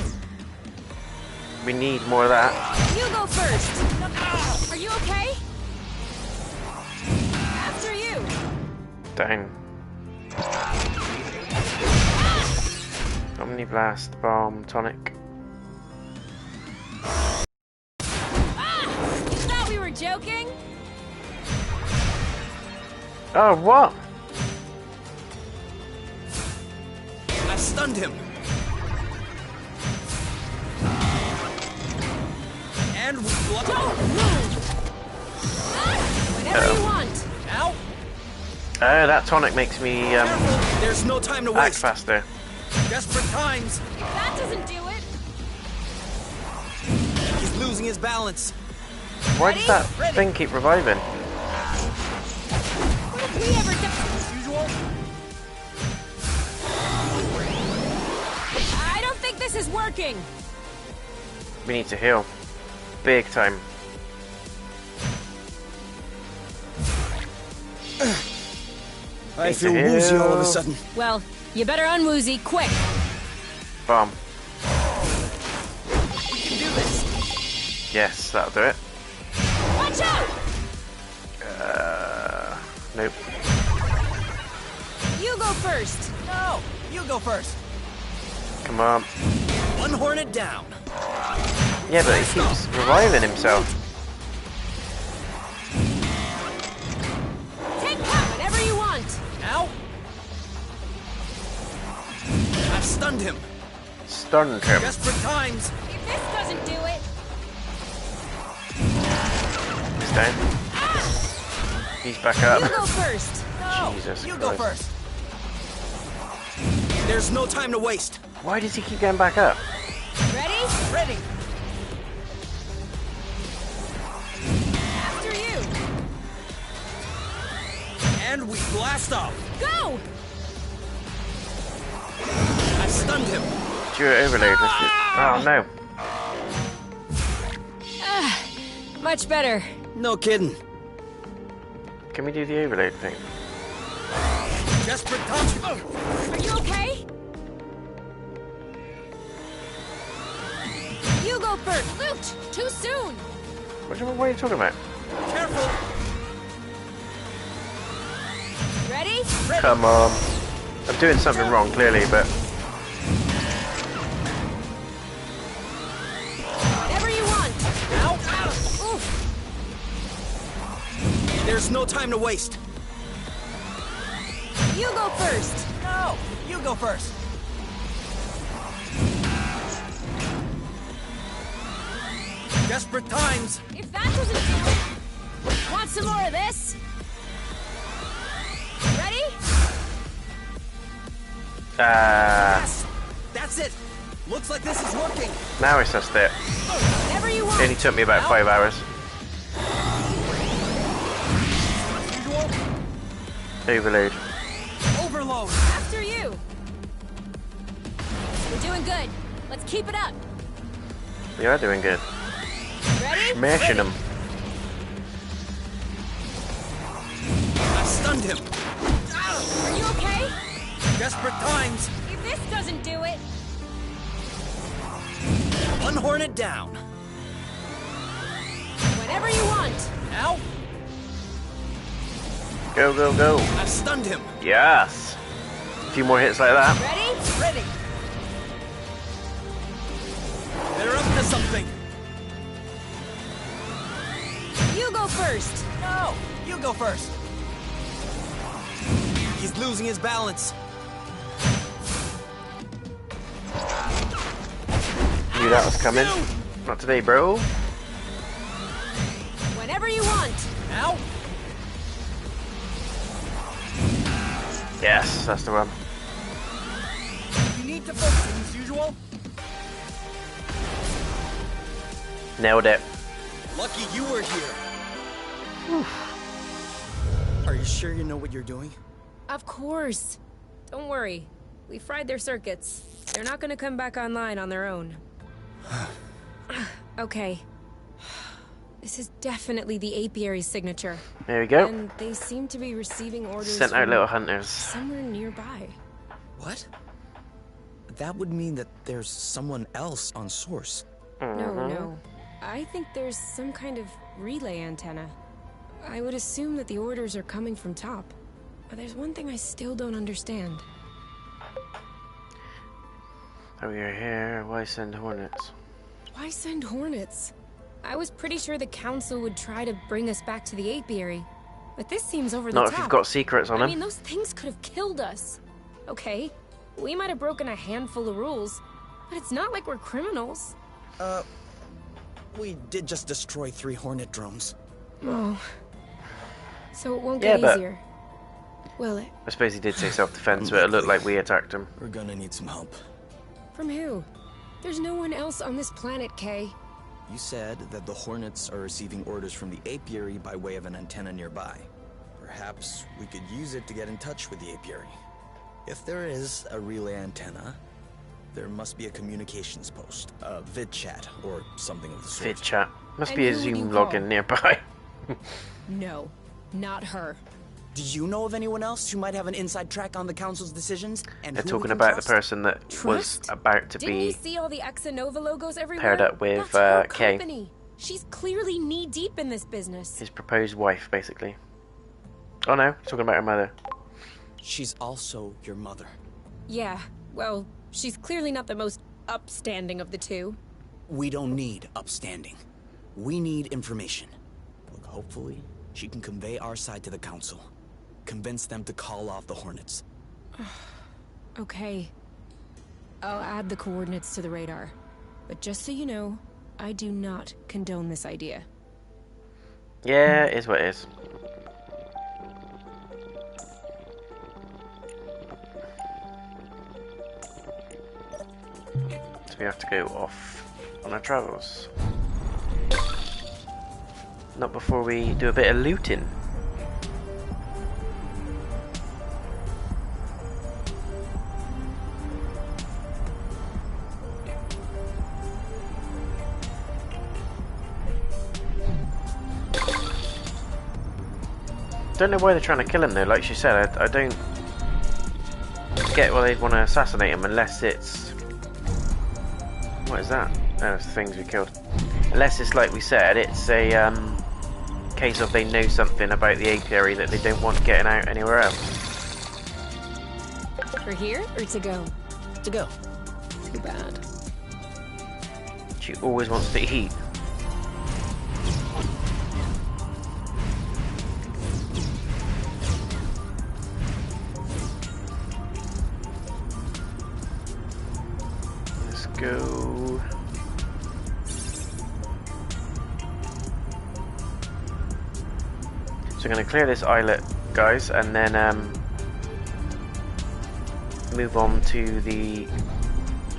We need more of that. You go first. Are you okay? After you. Down. Omni blast, bomb, tonic. You thought we were joking? Oh, what? I stunned him. And we blocked. Don't move. Whatever you want. Now? Oh, that tonic makes me Careful. There's no time to act waste. faster. Desperate times. If that doesn't do it. He's losing his balance. Why does that Ready. thing keep reviving? What have we ever done? As usual. I don't think this is working. We need to heal. Big time. I Need feel to woozy all of a heal. sudden. Well, you better unwoozy quick. Bomb. We can do this. Yes, that'll do it. Watch out! Nope. You go first. No, you go first. Come on. One hornet down. Yeah, but he keeps reviving himself. Take cover whenever you want. Now? I've stunned him. Stunned him. Desperate times. If this doesn't do it. He's down. He's back You up. go first. No, Jesus you go Christ. first. There's no time to waste. Why does he keep getting back up? Ready? Ready. After you. And we blast off. Go! I stunned him. Gyro overload. Oh no. Much better. No kidding. Can we do the overload thing? Desperate times. Are you okay? You go first. Loot! Too soon! What are you talking about? Careful. Ready? Come on. I'm doing something wrong, clearly, but Whatever you want. Now? Oof. There's no time to waste. You go first. No, you go first. Desperate times. If that doesn't do it. Want some more of this? Ready? Yes, that's it. Looks like this is working. Now I sussed it. Whenever you It want. only took me about 5 hours. Overload. Overload. After you. We're doing good. Let's keep it up. We are doing good. Ready? Smashing them. I stunned him. Are you okay? Desperate times. If this doesn't do it. One Hornet down. Whenever you want. Now, Go, go, go. I've stunned him. Yes. A few more hits like that. Ready? Ready. They're up to something. You go first. No, you go first. He's losing his balance. Knew that was coming. Not today, bro. Whenever you want. Now, Yes, that's the one. you need to focus as usual. Nailed it. Lucky you were here. Are you sure you know what you're doing? Of course. Don't worry. We fried their circuits. They're not gonna come back online on their own. Okay. This is definitely the apiary's signature. There we go. And they seem to be receiving orders Sent out from little hunters. somewhere nearby. What? That would mean that there's someone else on Source. No. I think there's some kind of relay antenna. I would assume that the orders are coming from top. But there's one thing I still don't understand. Oh, you're here. Why send hornets? Why send hornets? I was pretty sure the council would try to bring us back to the apiary. But this seems over the Not top. if you've got secrets on I them. mean, those things could have killed us. Okay, we might have broken a handful of rules, but it's not like we're criminals. We did just destroy 3 Hornet drones. Oh. So it won't Yeah, get but- easier. Will it? I suppose he did say self-defense, but it looked like we attacked him. We're gonna need some help. From who? There's no one else on this planet, Kay. You said that the Hornets are receiving orders from the apiary by way of an antenna nearby. Perhaps we could use it to get in touch with the apiary. If there is a relay antenna, there must be a communications post, a vid chat, or something of the sort. Vid chat. Must And be a who would you Zoom call? login nearby. No, not her. Do you know of anyone else who might have an inside track on the council's decisions? And They're who we talking can about trust? the person that was Trust? about to Didn't you be. see all the X and Nova logos everywhere? paired up with, That's her Kay. company. She's clearly knee-deep in this business. His proposed wife, basically. Oh no, he's talking about her mother. She's also your mother. Yeah, well, she's clearly not the most upstanding of the two. We don't need upstanding. We need information. Look, hopefully, she can convey our side to the council. Convince them to call off the Hornets. Okay. I'll add the coordinates to the radar. But just so you know, I do not condone this idea. Yeah, it is what it is. So we have to go off on our travels. Not before we do a bit of looting. Don't know why they're trying to kill him though. Like she said, I don't get why they'd want to assassinate him unless it's... What is that? Oh, it's the things we killed. Unless it's like we said, it's a case of they know something about the apiary that they don't want getting out anywhere else. For here or to go? To go. Too bad. She always wants to eat. Let's go. So I'm going to clear this islet, guys, and then move on to the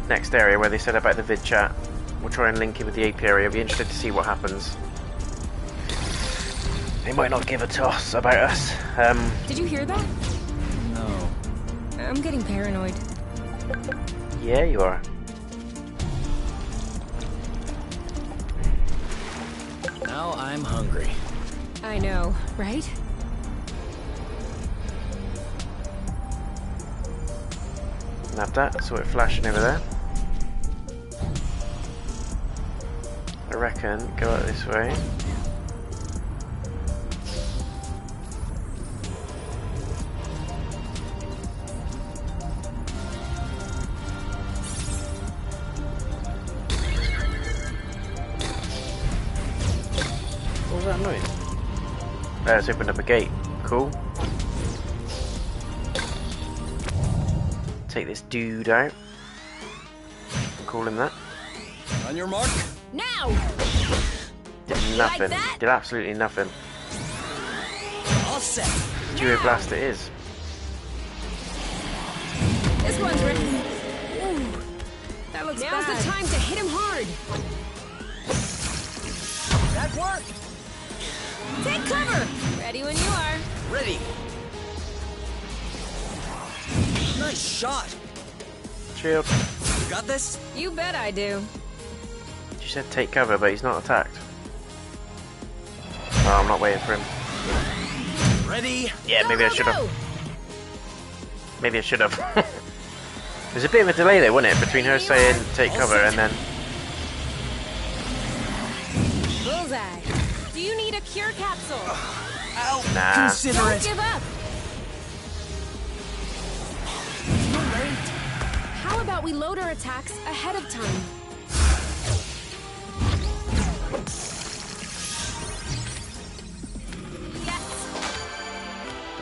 next area where they said about the vid chat. We'll try and link it with the AP area. I'll be interested to see what happens. They might not give a toss about us. Did you hear that? No. I'm getting paranoid. Yeah, you are. Now I'm hungry. I know, right? Nab that, saw it flashing over there. I reckon go out this way. What was that noise? It's opened up a gate. Cool. Take this dude out. I'll call him that. On your mark. Now! Did You nothing. like that? Did absolutely nothing. All set. Gyro blast it is. This one's ready. Ooh, that looks Now's bad. The time to hit him hard. That worked. Take cover. Ready when you are. Ready. Nice shot. Shield. You got this? You bet I do. You said take cover, but he's not attacked. Oh, I'm not waiting for him. Ready. Yeah, Go, maybe I go, should go. have. Maybe I should have. There's a bit of a delay there, wasn't it, between her saying take cover and then. Bullseye. Do you need a cure capsule? Ow. Nah. Consider Don't it. give up. How about we load our attacks ahead of time?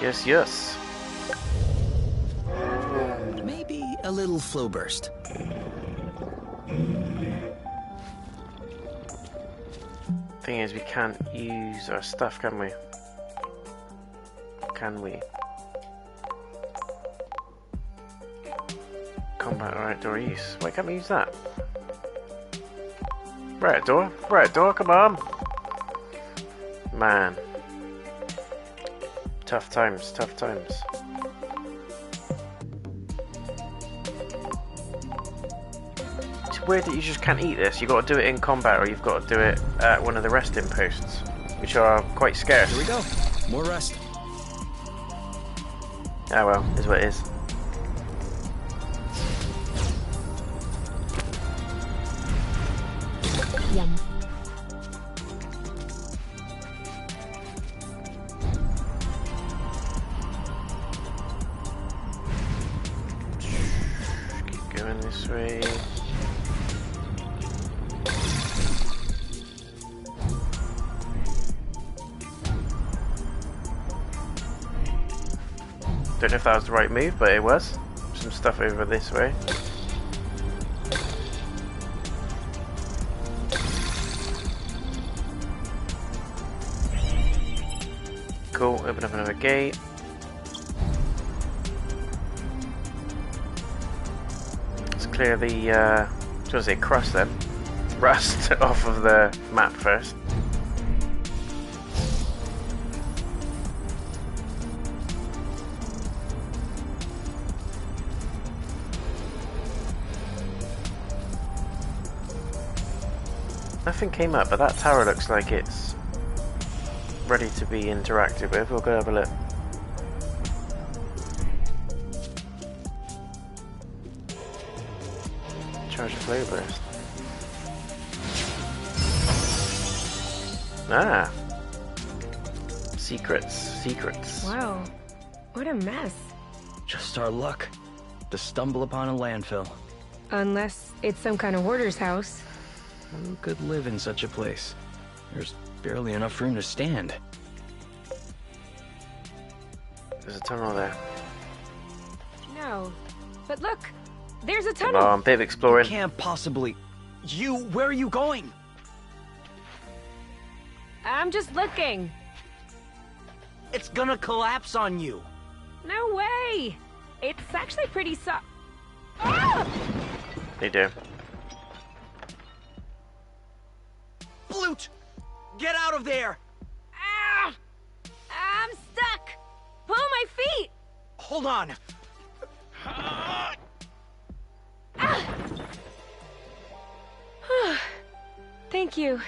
Yes, yes. Maybe a little flow burst. Thing is, we can't use our stuff, can we? Can we? Combat or outdoor use. Why can't we use that? Right outdoor. Right outdoor, come on! Man. Tough times, tough times. It's weird that you just can't eat this. You've got to do it in combat or you've got to do it at one of the resting posts, which are quite scarce. Here we go. More rest. Ah well, is what it is. Yum. Keep going this way. Don't know if that was the right move, but it was. Some stuff over this way. Cool, open up another gate. Let's clear the, I was going to say crust then. Rust off of the map first. Nothing came up, but that tower looks like it's ready to be interacted with. We'll go have a look. Charge of flow burst. Ah! Secrets, secrets. Wow, what a mess. Just our luck to stumble upon a landfill. Unless it's some kind of hoarder's house. Who could live in such a place? There's barely enough room to stand. There's a tunnel there. No, but look, there's a Come tunnel. on, bit of exploring. Can't possibly. Where are you going? I'm just looking. It's gonna collapse on you. No way. It's actually pretty Ah! They do. Blute! Get out of there! Ah! I'm stuck! Pull my feet! Hold on! Ah! Thank you.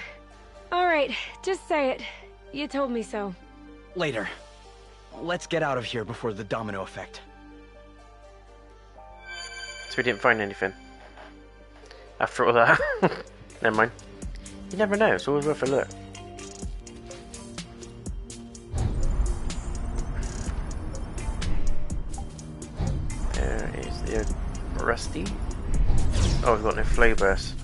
Alright, just say it. You told me so. Later. Let's get out of here before the domino effect. So we didn't find anything. After all that. Never mind. You never know, it's always worth a look. There is the Rusty. Oh, we've got no flow burst.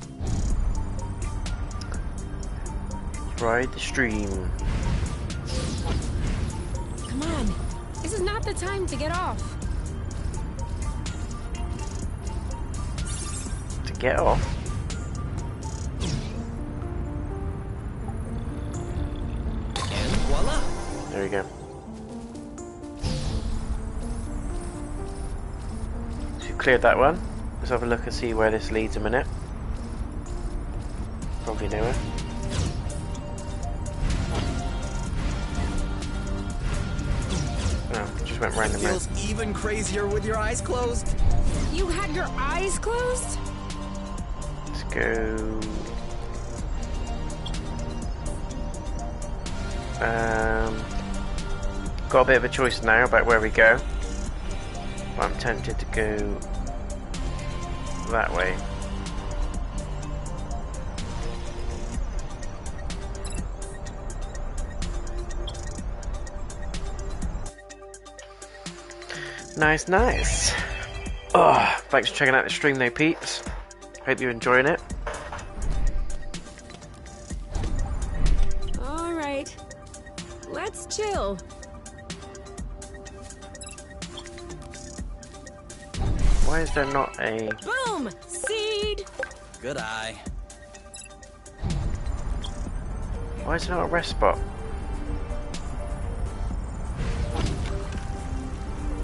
Let's ride the stream. Come on. This is not the time to get off. To get off? And voila! There we go. So we've cleared that one. Let's have a look and see where this leads a minute. Probably nowhere. Oh, just went round and round. Feels even crazier with your eyes closed. You had your eyes closed? Let's go. Got a bit of a choice now about where we go. But I'm tempted to go that way. Nice, nice. Oh, thanks for checking out the stream though, peeps. Hope you're enjoying it. Alright. Let's chill. Why is there not a... Boom! Seed! Good eye. Why is there not a rest spot?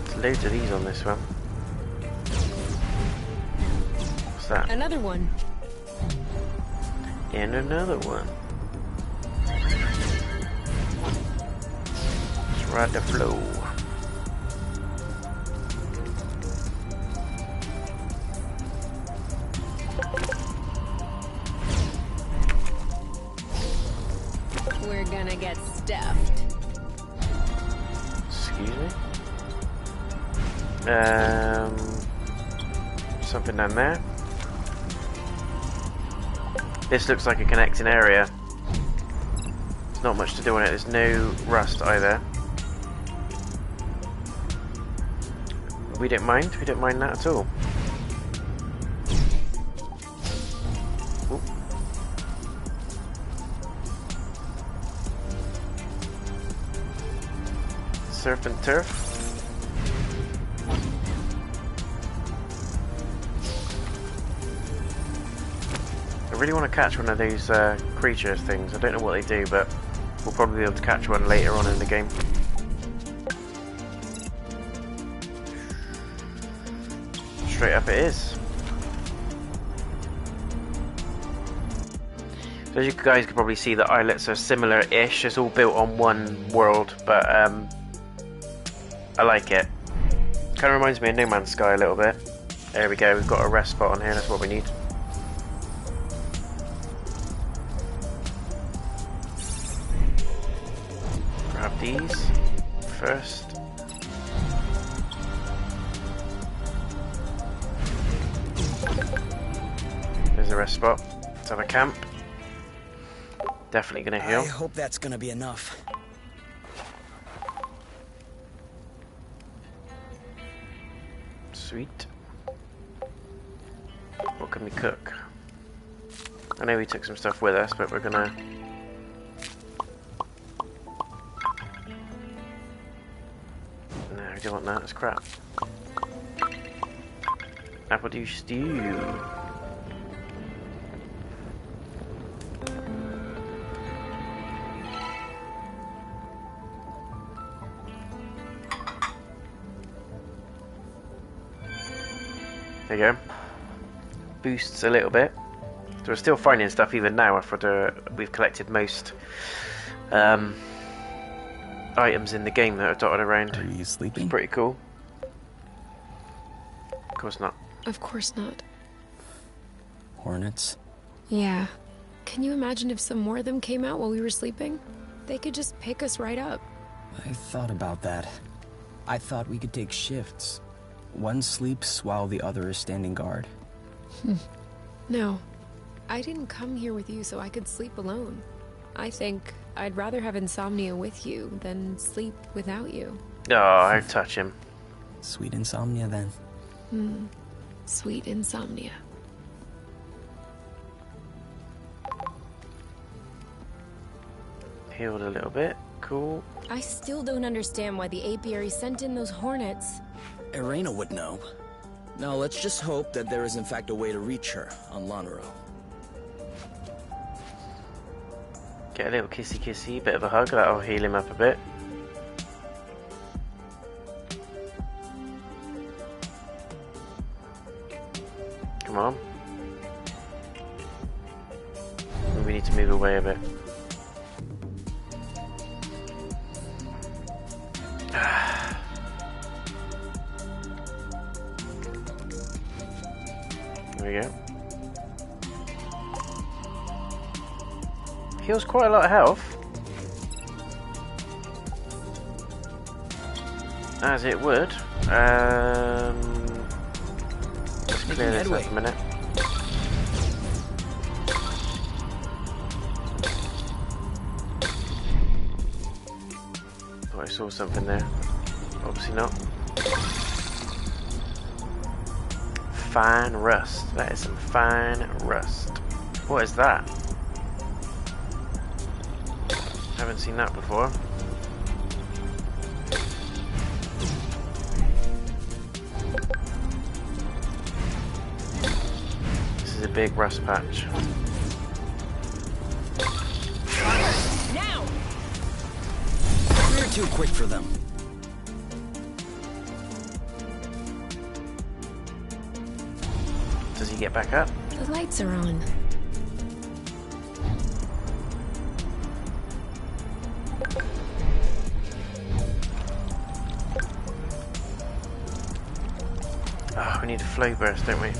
There's loads of these on this one. What's that? Another one. And another one. Let's ride the flow. We're gonna get stuffed. Excuse me? Something down there. This looks like a connecting area. There's not much to do on it. There's no rust either. We don't mind. We don't mind that at all. Ooh. Surf and turf. I really want to catch one of those creature things. I don't know what they do, but we'll probably be able to catch one later on in the game. Straight up it is. So as you guys can probably see, the islets are similar-ish. It's all built on one world, but I like it. Kind of reminds me of No Man's Sky a little bit. There we go, we've got a rest spot on here, that's what we need. Grab these first. There's a rest spot. Let's have a camp. Definitely gonna heal. I hope that's gonna be enough. Sweet. What can we cook? I know we took some stuff with us, but we're gonna... No, we don't want that, it's crap. Apple juice stew. There you go. boosts a little bit. So we're still finding stuff even now after we've collected most items in the game that are dotted around. Are you sleeping? It's pretty cool. Of course not. Of course not. Hornets? Yeah. Can you imagine if some more of them came out while we were sleeping? They could just pick us right up. I thought about that. I thought we could take shifts. One sleeps while the other is standing guard. No. I didn't come here with you so I could sleep alone. I think I'd rather have insomnia with you than sleep without you. Oh, I'd touch him. Sweet insomnia, then. Sweet insomnia. Healed a little bit. Cool. I still don't understand why the apiary sent in those hornets. Irena would know. Now let's just hope that there is in fact a way to reach her on Lonero. Get a little kissy kissy, bit of a hug, that'll heal him up a bit. Come on. We need to move away a bit. There we go. Heals quite a lot of health. As it would. Let's clear this up a minute. Thought I saw something there. Obviously not. Fine rust. That is some fine rust. What is that? Haven't seen that before. This is a big rust patch. Now! We're too quick for them. Does he get back up? The lights are on. Oh, we need a flow burst, don't we?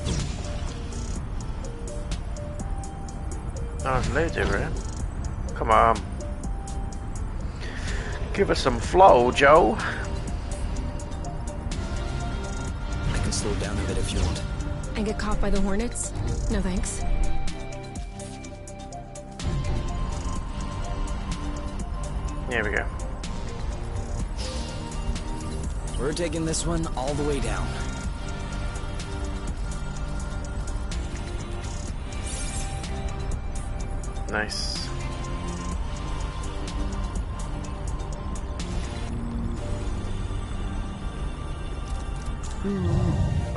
Oh, there's loads over here. Come on. Give us some flow, Joe. I can slow down a bit if you want. And get caught by the hornets? No thanks. Here we go. We're taking this one all the way down. Nice.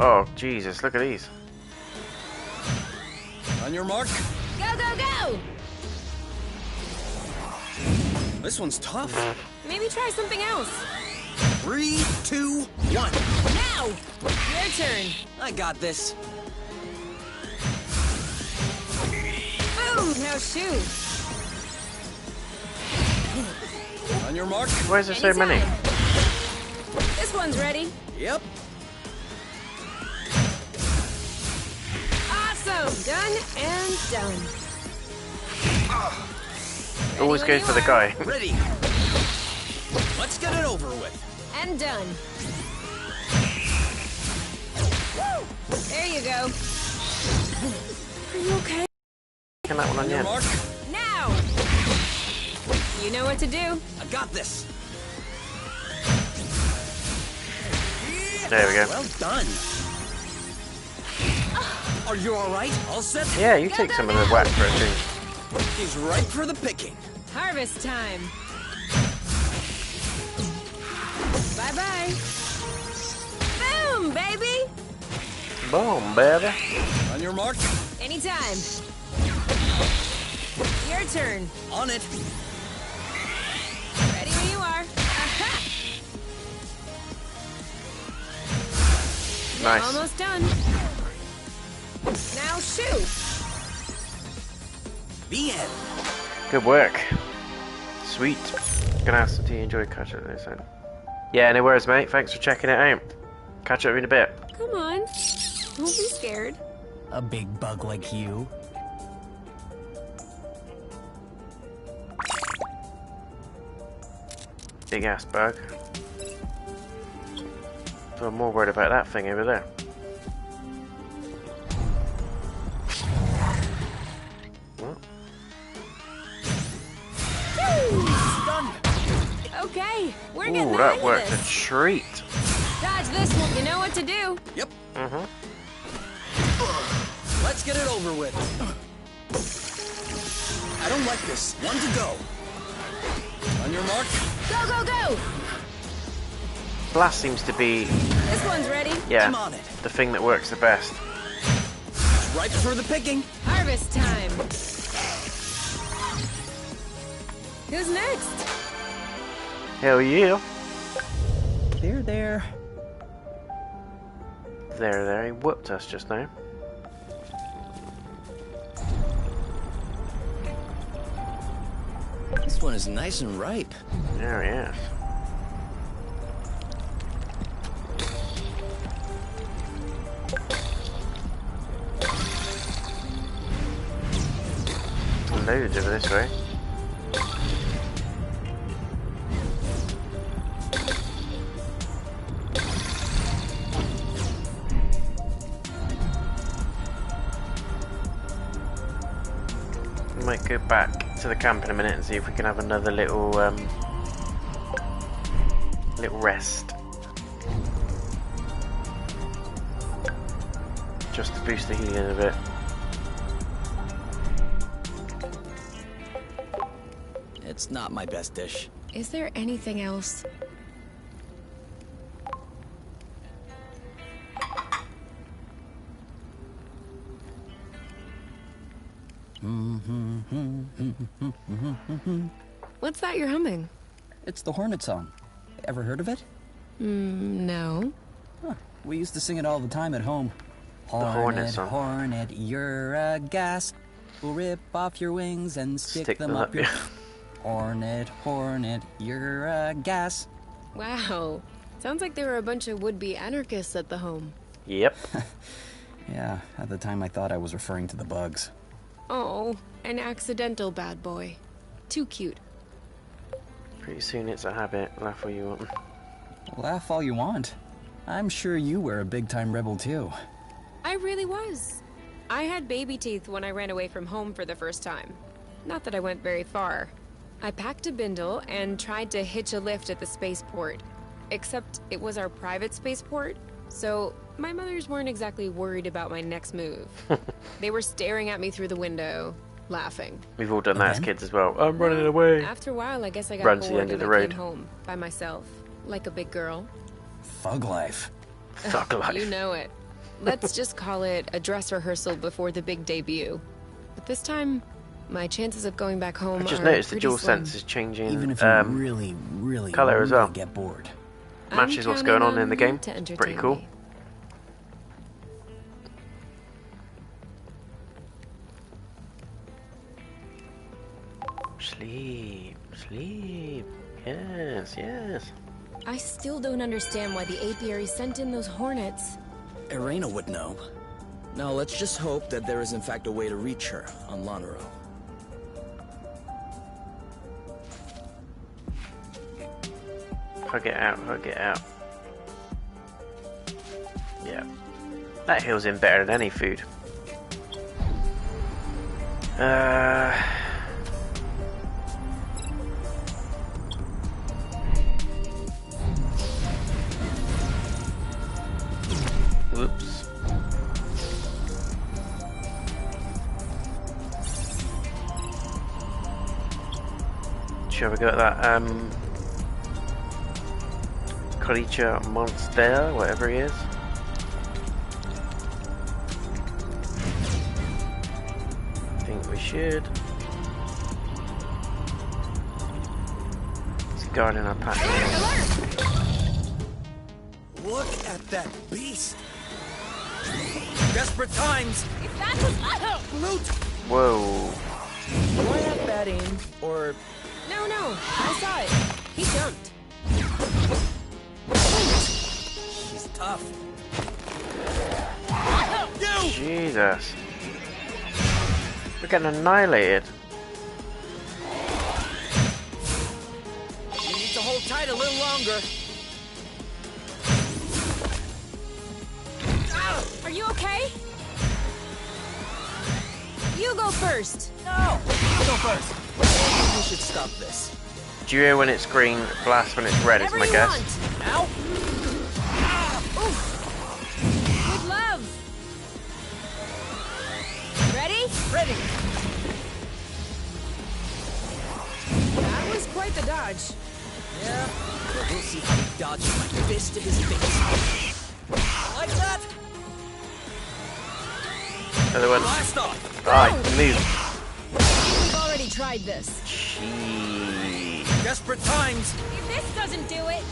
Oh, Jesus, look at these. On your mark. Go, go, go! This one's tough. Maybe try something else. 3, 2, 1. Now! Your turn. I got this. Boom! Now shoot. On your mark. Why is there so many? Anytime. This one's ready. Yep. Awesome! Done and done. Always Ready go when for the you guy. Ready. Let's get it over with. And done. Woo! There you go. Are you okay? Taking that one on On the your end. mark. Now! You know what to do. I got this. There we go. Well done. Are you all right? All set? Yeah, you take some of the whack for a change. He's ripe for the picking. Harvest time. Bye-bye. Boom, baby! Boom, baby. On your mark. Anytime. Your turn. On it. Ready when you are. Aha! Nice. Almost done. Now shoot! The end. Good work. Sweet. Gonna ask do you enjoy catch up this end? Yeah, no worries, mate. Thanks for checking it out. Catch up in a bit. Come on. Don't be scared. A big bug like you. Big ass bug. So I'm more worried about that thing over there. What? Okay, we're getting Ooh, the that hang worked of a this. treat. Dodge this one. You know what to do. Yep. Mm-hmm. Let's get it over with. I don't like this. One to go. On your mark. Go, go, go! Blast seems to be, This one's ready. yeah, I'm on it. the thing that works the best. Right for the picking. Harvest time. Who's next? Hell yeah. There, there. There, he whooped us just now. This one is nice and ripe. There he is. Loads over this way. We might go back to the camp in a minute and see if we can have another little rest. Just to boost the healing a bit. It's not my best dish. Is there anything else? What's that you're humming? It's the Hornet song. Ever heard of it? No. Huh. We used to sing it all the time at home. Hornet song. Hornet, you're a gas. We'll rip off your wings and stick them up your... Hornet, Hornet, you're a gas. Wow. Sounds like there were a bunch of would-be anarchists at the home. Yep. Yeah, at the time I thought I was referring to the bugs. Oh, an accidental bad boy. Too cute. Pretty soon it's a habit. Laugh all you want. Laugh all you want. I'm sure you were a big-time rebel too. I really was. I had baby teeth when I ran away from home for the first time. Not that I went very far. I packed a bindle and tried to hitch a lift at the spaceport. Except it was our private spaceport, so my mothers weren't exactly worried about my next move. They were staring at me through the window, laughing. We've all done that as Again? kids as well. I'm running away. After a while, I guess I got Run to the bored end of and the I road. came home by myself, like a big girl. Thug life. Thug life. You know it. Let's just call it a dress rehearsal before the big debut. But this time, my chances of going back home I just are noticed the pretty dual slim. sense is changing Even if you really colour as well. get bored. Matches I'm what's going on counting in the on game. you to It's pretty entertain cool. me. Sleep, sleep. Yes, yes. I still don't understand why the apiary sent in those hornets. Irena would know. Now let's just hope that there is in fact a way to reach her on Lonero. Hug it out, hug it out. Yeah. That heals him better than any food. Whoops. Shall we go at that, creature monster, whatever he is? I think we should. It's guarding our pack. Look at that beast! Desperate times! If that was Loot! Whoa. Do I have bad aim? Or No, I saw it. He jumped. She's tough. Jesus. We're getting annihilated. You need to hold tight a little longer. Are you okay? You go first. No! You go first. We should stop this. Gyro when it's green, blast when it's red is Whatever my you guess. want. Ow! Oof. Good love. Ready? Ready! That was quite the dodge. Yeah, but we'll see how he dodges my fist to his face. Like that? Other one. Blast off! Right, move. We've already tried this. Jeez. Desperate times! If this doesn't do it.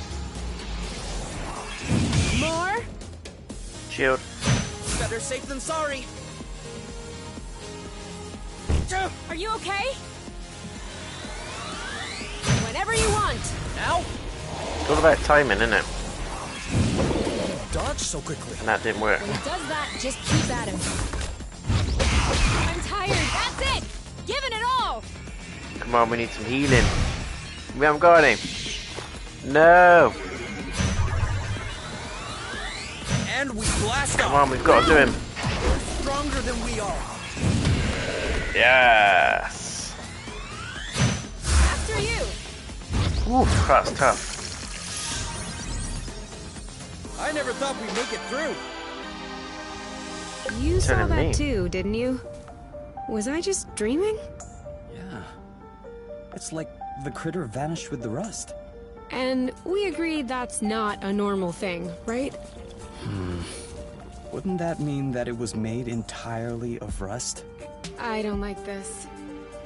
More? Shield. Better safe than sorry. Are you okay? Whenever you want. Now? It's all about timing, isn't it? Dodge so quickly. And that didn't work. When he does that, just keep at him. I'm tired. That's it. Giving it all. Come on, we need some healing. We haven't got any. No. And we blast Come off. on, we've got to do him. They're stronger than we are. Yes. After you. Oof, that's tough. I never thought we'd make it through. You saw Telling that me. too, didn't you? Was I just dreaming? yeah. It's like the critter vanished with the rust. And we agreed that's not a normal thing, right? Wouldn't that mean that it was made entirely of rust? I don't like this.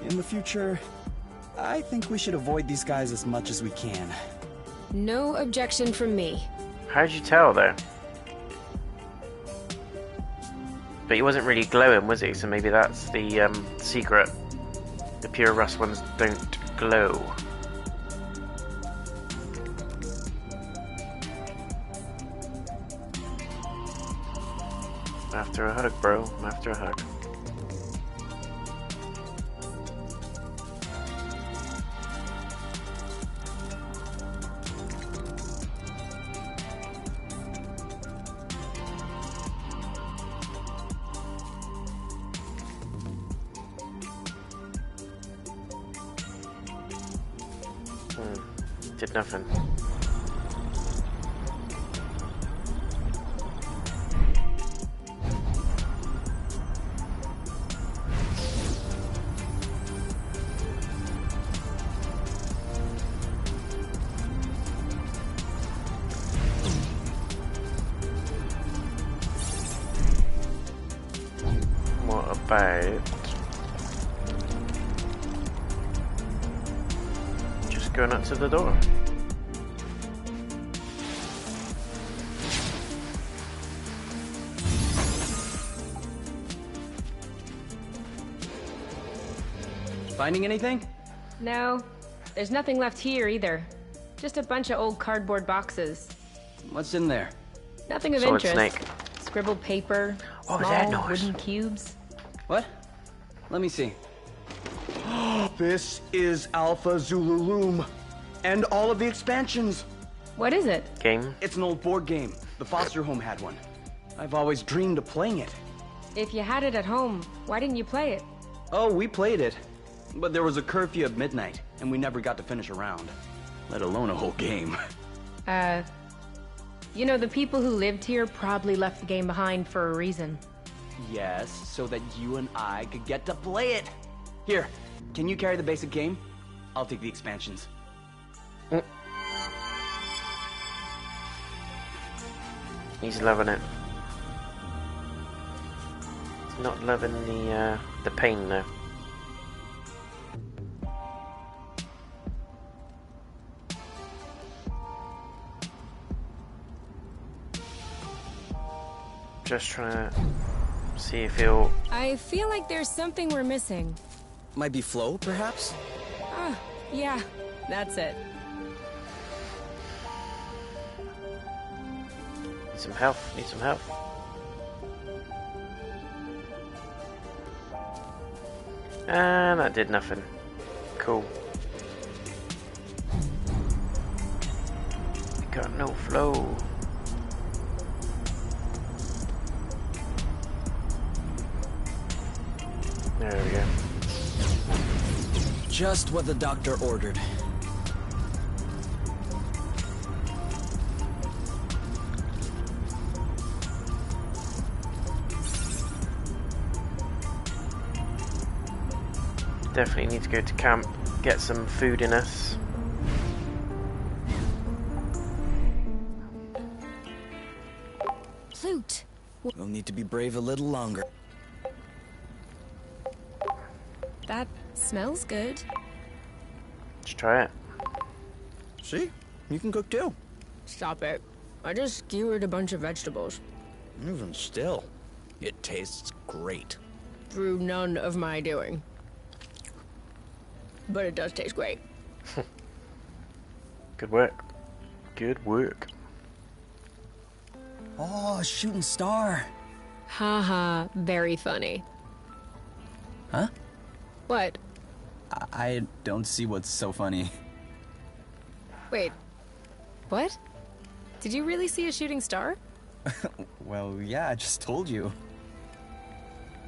In the future, I think we should avoid these guys as much as we can. No objection from me. How'd you tell, though? But he wasn't really glowing, was he? So maybe that's the secret. The pure rust ones don't glow. I'm after a hug, bro. I'm after a hug. Did nothing. What about just going up to the door? Finding anything? No, there's nothing left here either. Just a bunch of old cardboard boxes. What's in there? Nothing of Solid interest. snake. Scribbled paper, What was that small noise? wooden cubes. What? Let me see. This is Alpha Zululum. And all of the expansions. What is it? Game? It's an old board game. The foster home had one. I've always dreamed of playing it. If you had it at home, why didn't you play it? Oh, we played it. But there was a curfew at midnight, and we never got to finish a round. Let alone a whole game. You know, the people who lived here probably left the game behind for a reason. Yes, so that you and I could get to play it. Here, can you carry the basic game? I'll take the expansions. He's loving it. He's not loving the pain though. Just trying to see if he'll... I feel like there's something we're missing. Might be flow, perhaps? Ah, yeah, that's it. Need some health, need some health. And that did nothing. Cool. We got no flow. There we go. Just what the doctor ordered. Definitely need to go to camp, get some food in us. Flute. We'll need to be brave a little longer. That smells good. Let's try it. See? You can cook too. Stop it. I just skewered a bunch of vegetables. Even still, it tastes great. Through none of my doing. But it does taste great. Good work. Good work. Oh, a shooting star. Haha, very funny. Huh? What? I don't see what's so funny. Wait. What? Did you really see a shooting star? Well, yeah, I just told you.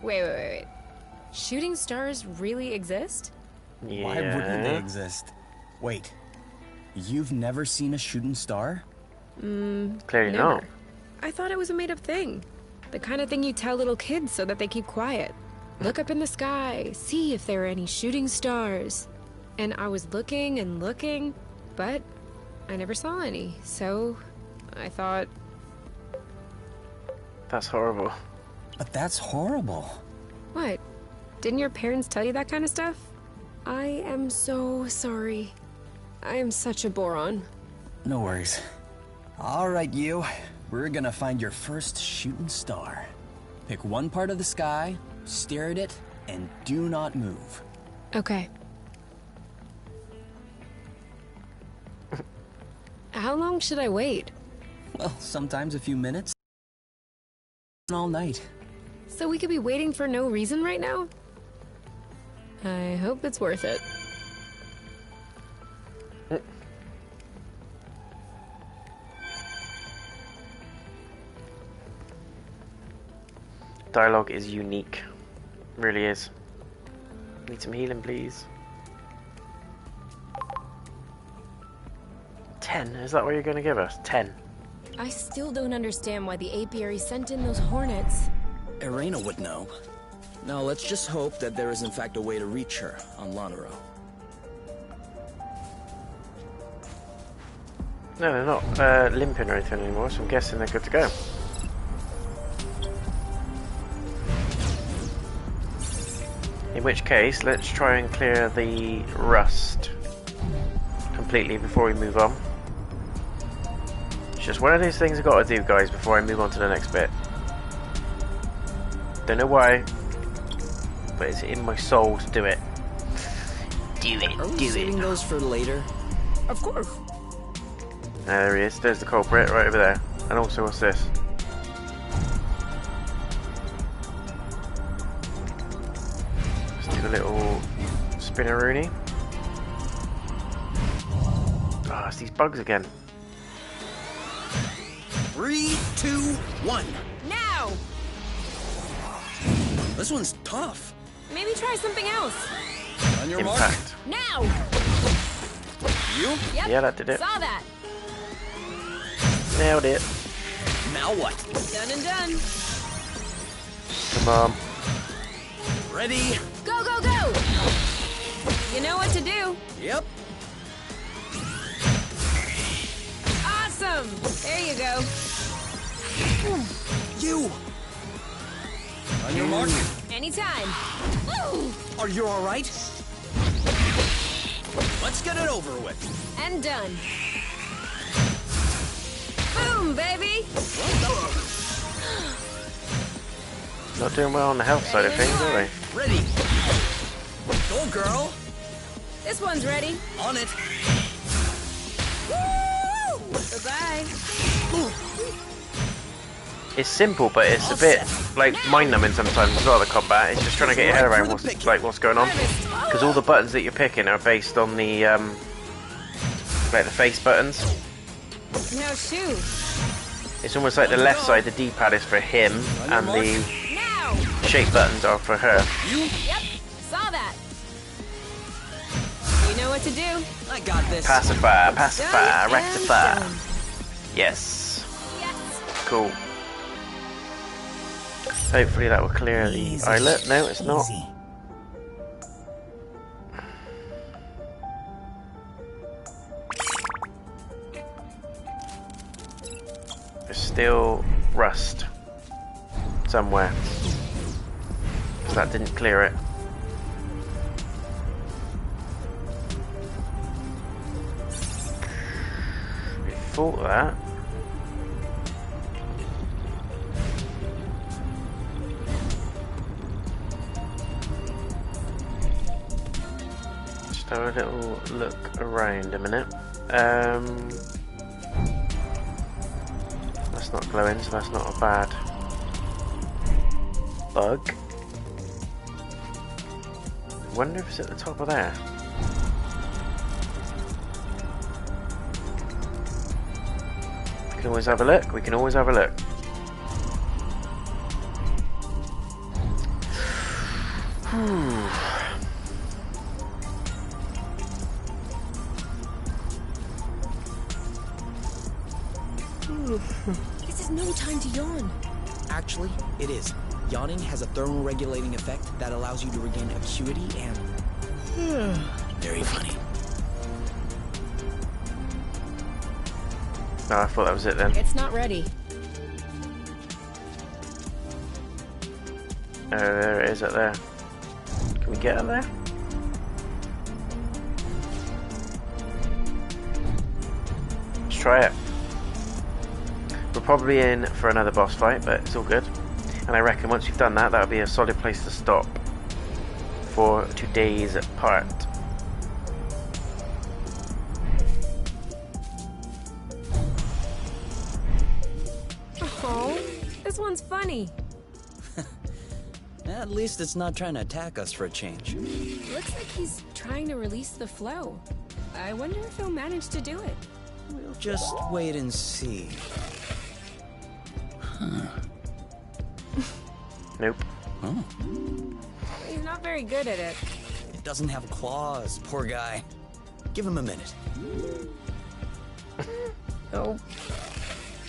Wait. Shooting stars really exist? Yeah. Why wouldn't they exist? Wait, you've never seen a shooting star? Clearly Never. not. I thought it was a made-up thing. The kind of thing you tell little kids so that they keep quiet. Look up in the sky, see if there are any shooting stars. And I was looking and looking, but I never saw any. So I thought... That's horrible. But that's horrible. What? Didn't your parents tell you that kind of stuff? I am so sorry. I am such a boron. No worries. All right, you. We're gonna find your first shooting star. Pick one part of the sky, stare at it, and do not move. Okay. How long should I wait? Well, sometimes a few minutes. All night. So we could be waiting for no reason right now? I hope it's worth it. Dialogue is unique. Really is. Need some healing, please. 10? Is that what you're going to give us? 10? I still don't understand why the apiary sent in those hornets. Irena would know. Now let's just hope that there is in fact a way to reach her on Lanaro. No, they're not limping or anything anymore, so I'm guessing they're good to go. In which case, let's try and clear the rust completely before we move on. It's just one of those things I've got to do, guys, before I move on to the next bit. Don't know why, but it's in my soul to do it. Are we saving those for later? Of course. There he is. There's the culprit right over there. And also, what's this? Let's do a little spinneroonie. Ah, it's these bugs again. 3, 2, 1. Now! This one's tough. Maybe try something else. On your Impact. Now! mark. You? Yep. Yeah, that did it. Saw that. Nailed it. Now what? Done and done. Come on. Ready? Go, go, go! You know what to do. Yep. Awesome! There you go. You! On your mark. Anytime. Are you alright? Let's get it over with. And done. Boom, baby! Not doing well on the health side of things, are they? Ready. Go, girl. This one's ready. On it. Woo! Bye-bye. It's simple, but it's a bit like mind-numbing sometimes as well. The combat. It's just trying to get your head around what's going on, because all the buttons that you're picking are based on the like the face buttons. Now shoot. It's almost like the left side, the D-pad is for him, and the Now. shape buttons are for her. You. Yep. Saw that. You know what to do. I got this. Pacify, Done and rectify. done. Yes. Yes. Cool. Hopefully that will clear the Easy. eyelet. No, it's not. Easy. There's still rust somewhere. So that didn't clear it. We thought that. Just have a little look around a minute. That's not glowing, so that's not a bad bug. I wonder if it's at the top of there. We can always have a look. We can always have a look. This is no time to yawn. Actually, it is. Yawning has a thermoregulating effect that allows you to regain acuity and... Very funny. No, I thought that was it then. It's not ready. Oh, there it is up there. Can we get up there? Let's try it. We're probably in for another boss fight, but it's all good. And I reckon once you've done that, that'll be a solid place to stop for today's part. Oh, this one's funny. At least it's not trying to attack us for a change. Looks like he's trying to release the flow. I wonder if he'll manage to do it. We'll just wait and see. Nope. Oh. He's not very good at it. It doesn't have claws, poor guy. Give him a minute. Oh.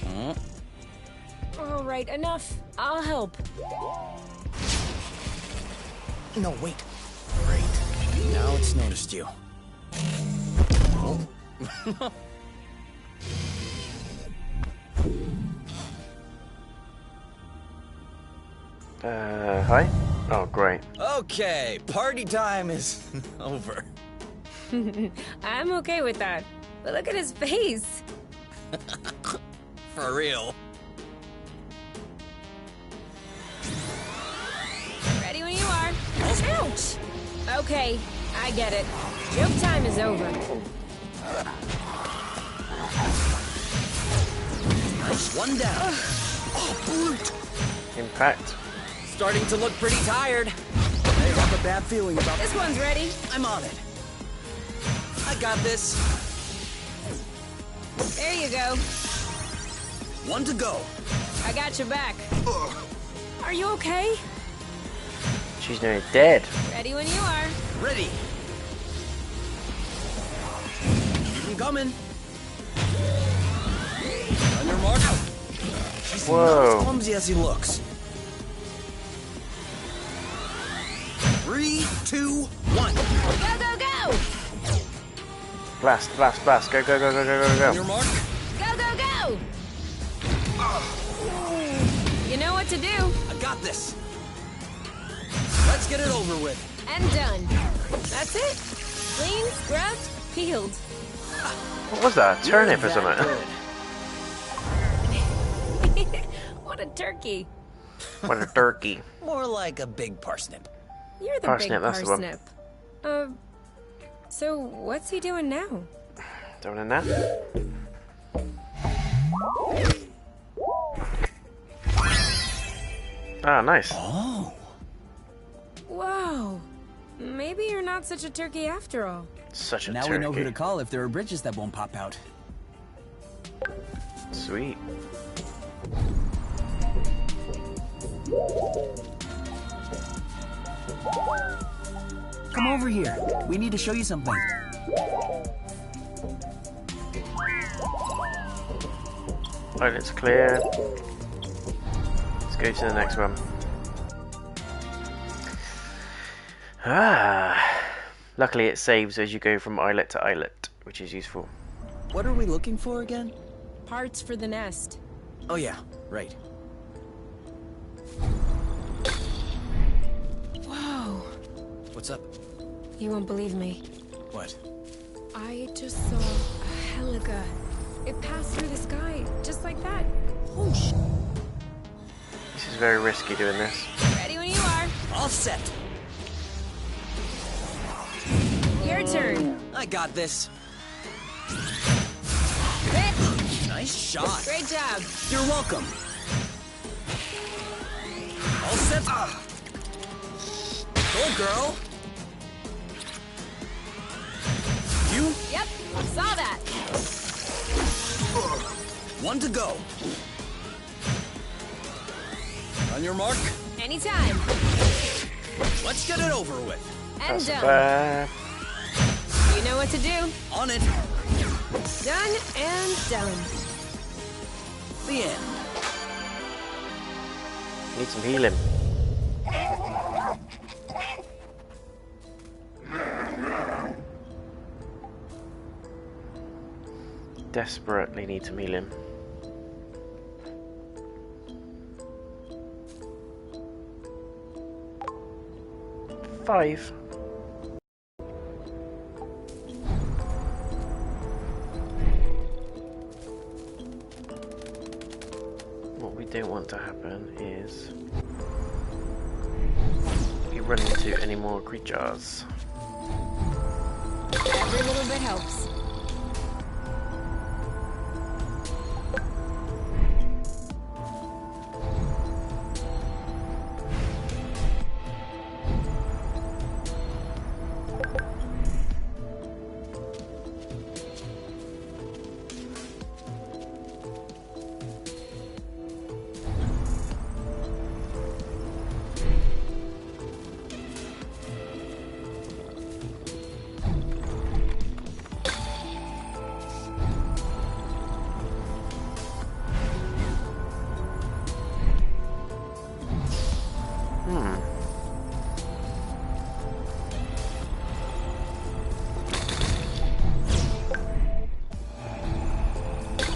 Oh. All right, enough. I'll help. No, wait. Great. Now it's noticed you. Oh. Hi? Oh, great. Okay, party time is over. I'm okay with that. But look at his face. For real. Ready when you are. Ouch! Okay, I get it. Joke time is over. Nice one down. Oh, brute! Impact. Starting to look pretty tired. I have a bad feeling about This one's ready. I'm on it. I got this. There you go. One to go. I got your back. Are you okay? She's nearly dead. Ready when you are. Ready. I'm coming. On your mark. He's not Whoa. as clumsy as he looks. 3, 2, 1. Go, go, go! Blast, blast, blast. Go, go, go, go, go, go, On your go. mark. Go, go, go! You know what to do. I got this. Let's get it over with. And done. That's it. Clean, scrubbed, peeled. What was that? A turnip or You're that something? good. What a turkey. What a turkey. More like a big parsnip. You're the Parsnip, big that's the one. parsnip. So what's he doing now? Doing in that. Ah, nice. Oh. Whoa. Maybe you're not such a turkey after all. Such a Now turkey. we know who to call if there are bridges that won't pop out. Sweet. Come over here. We need to show you something. Alright, it's clear. Let's go to the next one. Ah. Luckily it saves as you go from islet to islet, which is useful. What are we looking for again? Parts for the nest. Oh yeah, right. Whoa. What's up? You won't believe me. What? I just saw a helica. It passed through the sky, just like that. Oh, This is very risky doing this. Ready when you are. All set. Your turn. I got this. Hit. Nice shot. Great job. You're welcome. All set. Go, girl. You? Yep, saw that. One to go. On your mark. Anytime. Let's get it over with. And That's done. You know what to do. On it. Done and done. The end. Need some healing. Desperately need some healing. Five. What we don't want to happen is we run into any more creatures. Every little bit helps.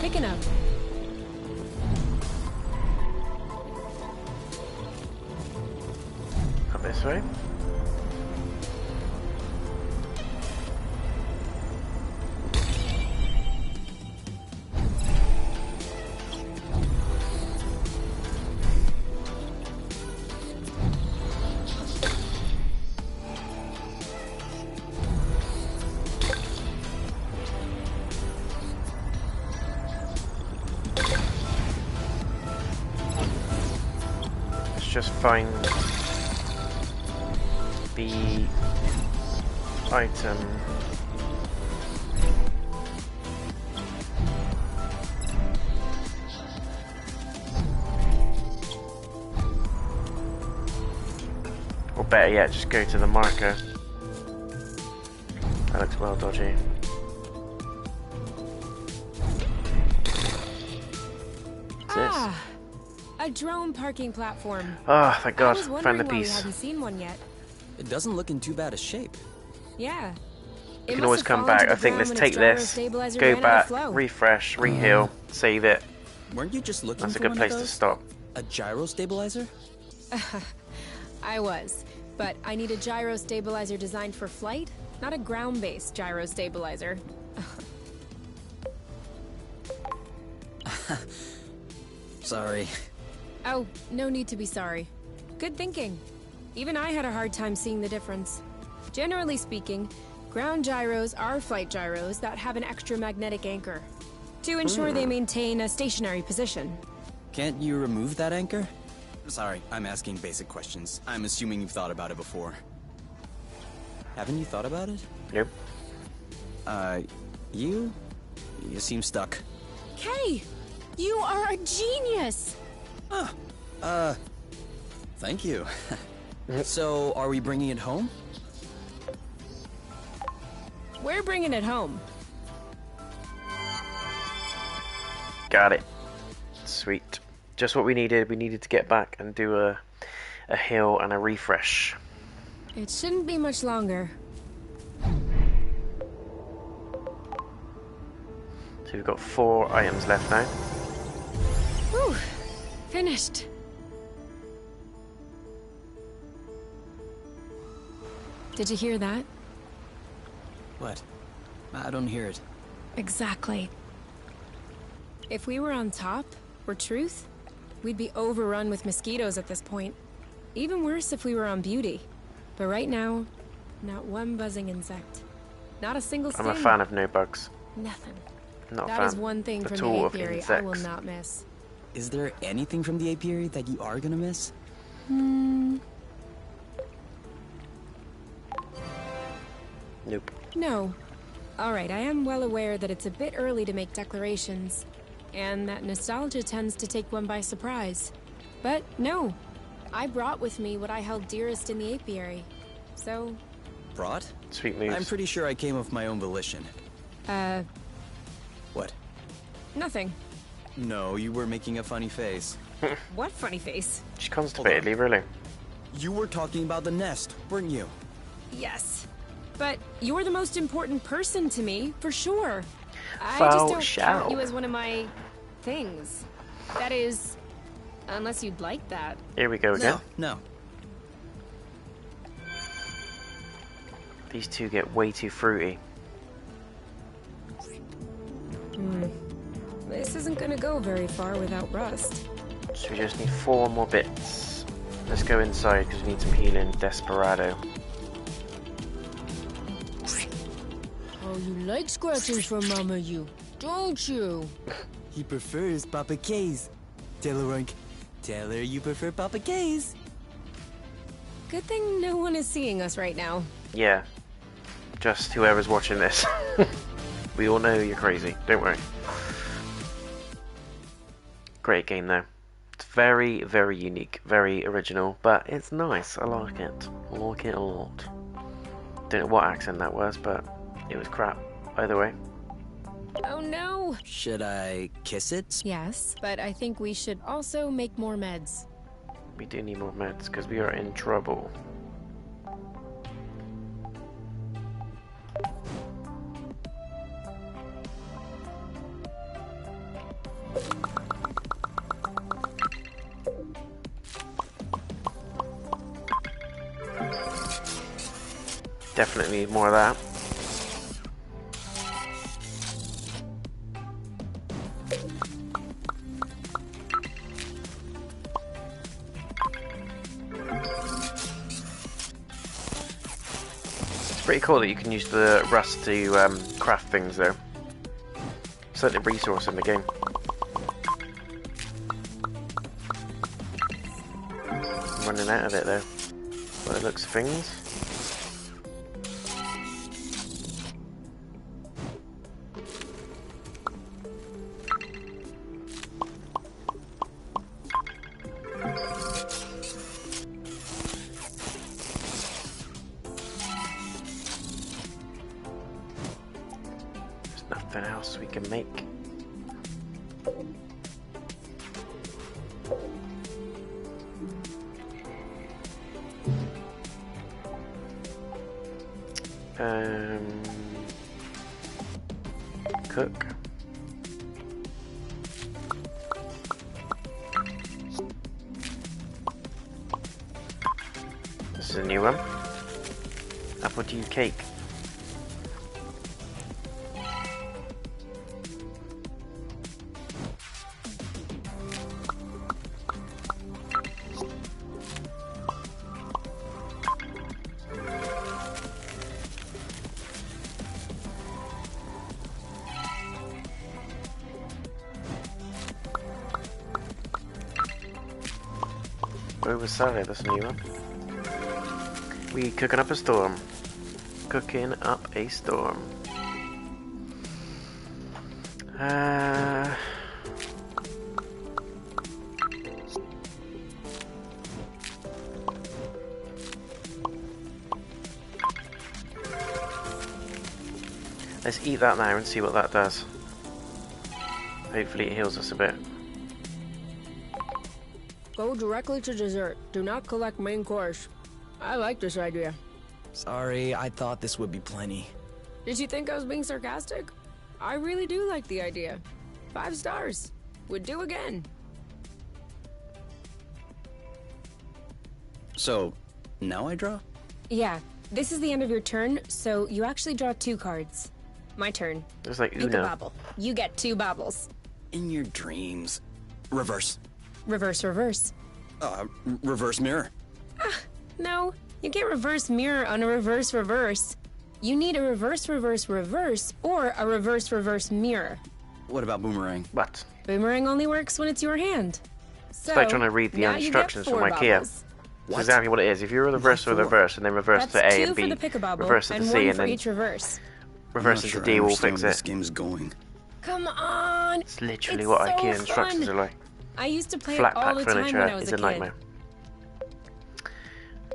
Picking up. Up this way. Just find the item. Or better yet, just go to the marker. That looks well dodgy. What's this? A drone parking platform. Oh, thank God, I was found wondering the why we piece. hadn't seen one yet. It doesn't look in too bad a shape. Yeah. You can always come back. I think let's take this, go back, refresh, reheal, save it. Weren't you just looking That's a for good one place of to those? stop. A gyro stabilizer? I was, but I need a gyro stabilizer designed for flight, not a ground-based gyro stabilizer. Sorry. Oh, no need to be sorry. Good thinking. Even I had a hard time seeing the difference. Generally speaking, ground gyros are flight gyros that have an extra magnetic anchor to ensure they maintain a stationary position. Can't you remove that anchor? Sorry, I'm asking basic questions. I'm assuming you've thought about it before. Haven't you thought about it? Nope. You seem stuck. Kay, you are a genius! Thank you. So, are we bringing it home? We're bringing it home. Got it. Sweet. Just what we needed. We needed to get back and do a heal and a refresh. It shouldn't be much longer. So we've got 4 items left now. Whew. Finished. Did you hear that? What? I don't hear it. Exactly. If we were on top, or truth, we'd be overrun with mosquitoes at this point. Even worse if we were on beauty. But right now, not one buzzing insect. Not a single sting. I'm a fan of no bugs. Nothing. Not a That fan is one thing at from the all of apiary I will insects. not miss. Is there anything from the apiary that you are gonna miss? Nope. No. Alright, I am well aware that it's a bit early to make declarations, and that nostalgia tends to take one by surprise. But no, I brought with me what I held dearest in the apiary. So, Brought? Sweet moves. I'm pretty sure I came of my own volition. What? nothing. No, you were making a funny face. What funny face? She's constipated, leave her alone. You were talking about the nest, weren't you? Yes. But you're the most important person to me, for sure. I Foul just don't shall. count you as one of my things. That is, unless you'd like that. Here we go again. No. These two get way too fruity. This isn't gonna go very far without rust. So we just need 4 more bits. Let's go inside because we need some healing. Desperado. Oh, you like scratching from Mama, you, don't you? He prefers Papa K's. Tell her, Rank. Tell her you prefer Papa K's. Good thing no one is seeing us right now. Yeah. Just whoever's watching this. We all know you're crazy. Don't worry. Great game though. It's very, very unique. Very original. But it's nice. I like it. I like it a lot. Don't know what accent that was, but it was crap. Either way. Oh no! Should I kiss it? Yes, but I think we should also make more meds. We do need more meds because we are in trouble. Definitely need more of that. It's pretty cool that you can use the rust to craft things though. It's like the resource in the game. I'm running out of it though. By the looks of things. Nothing else we can make. Cook. This is a new one. Apple tea cake. Overside, that's a new one. We cooking up a storm. Cooking up a storm. Let's eat that now and see what that does. Hopefully it heals us a bit. Go directly to dessert. Do not collect main course. I like this idea. Sorry, I thought this would be plenty. Did you think I was being sarcastic? I really do like the idea. 5 stars. Would do again. So, now I draw? Yeah, this is the end of your turn, so you actually draw 2 cards. My turn. It's like Pick a Uno. bobble. You get 2 bobbles. In your dreams. Reverse. Reverse, reverse. Reverse mirror. No, you can't reverse mirror on a reverse, reverse. You need a reverse, reverse, reverse, or a reverse, reverse mirror. What about boomerang? What? Boomerang only works when it's your hand. So, It's like trying to read the now you get instructions 4 from IKEA. bobbles. That's exactly what it is. If you reverse to the reverse and then reverse That's to A 2 and B, for the pick-a-bobble, reverse to and the 1 C, and for then each reverse. reverse I'm not into sure D I will understand fix where this it. game's going. Come on! It's literally It's what so IKEA instructions fun. are like. I used to play Flat it all pack the time furniture when I was is a a kid. nightmare.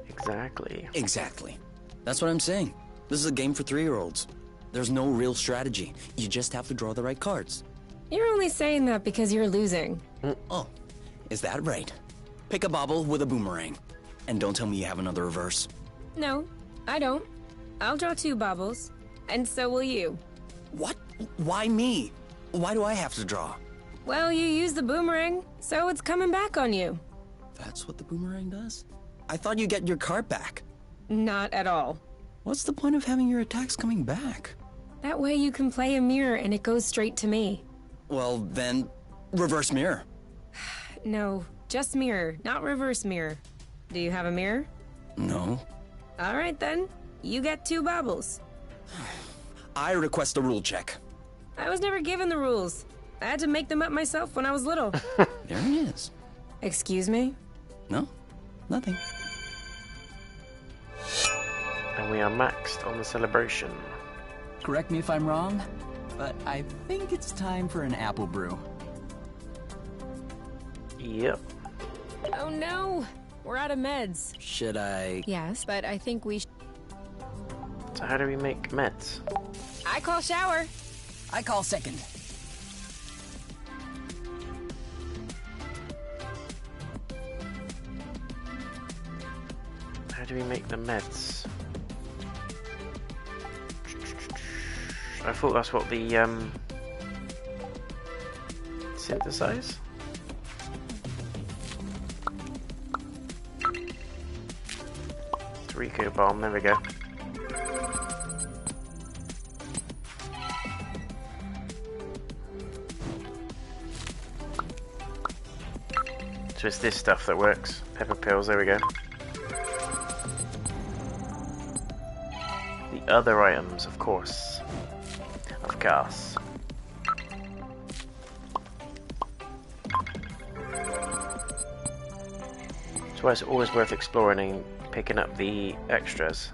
Exactly. Exactly. That's what I'm saying. This is a game for 3-year-olds. There's no real strategy. You just have to draw the right cards. You're only saying that because you're losing. Oh, is that right? Pick a bobble with a boomerang. And don't tell me you have another reverse. No, I don't. I'll draw 2 bobbles, and so will you. What? Why me? Why do I have to draw? Well, you used the boomerang, so it's coming back on you. That's what the boomerang does? I thought you get your card back. Not at all. What's the point of having your attacks coming back? That way you can play a mirror and it goes straight to me. Well, then, reverse mirror. No, just mirror, not reverse mirror. Do you have a mirror? No. All right then, you get 2 bobbles. I request a rule check. I was never given the rules. I had to make them up myself when I was little. There he is. Excuse me? No, nothing. And we are maxed on the celebration. Correct me if I'm wrong, but I think it's time for an apple brew. Yep. Oh no, we're out of meds. Should I... Yes, but I think we So how do we make meds? I call shower. I call second. How do we make the meds? I thought that's what the synthesize? Rico bomb, there we go. So it's this stuff that works. Pepper pills, there we go. The other items, of course. Of course. That's why it's always worth exploring and picking up the extras.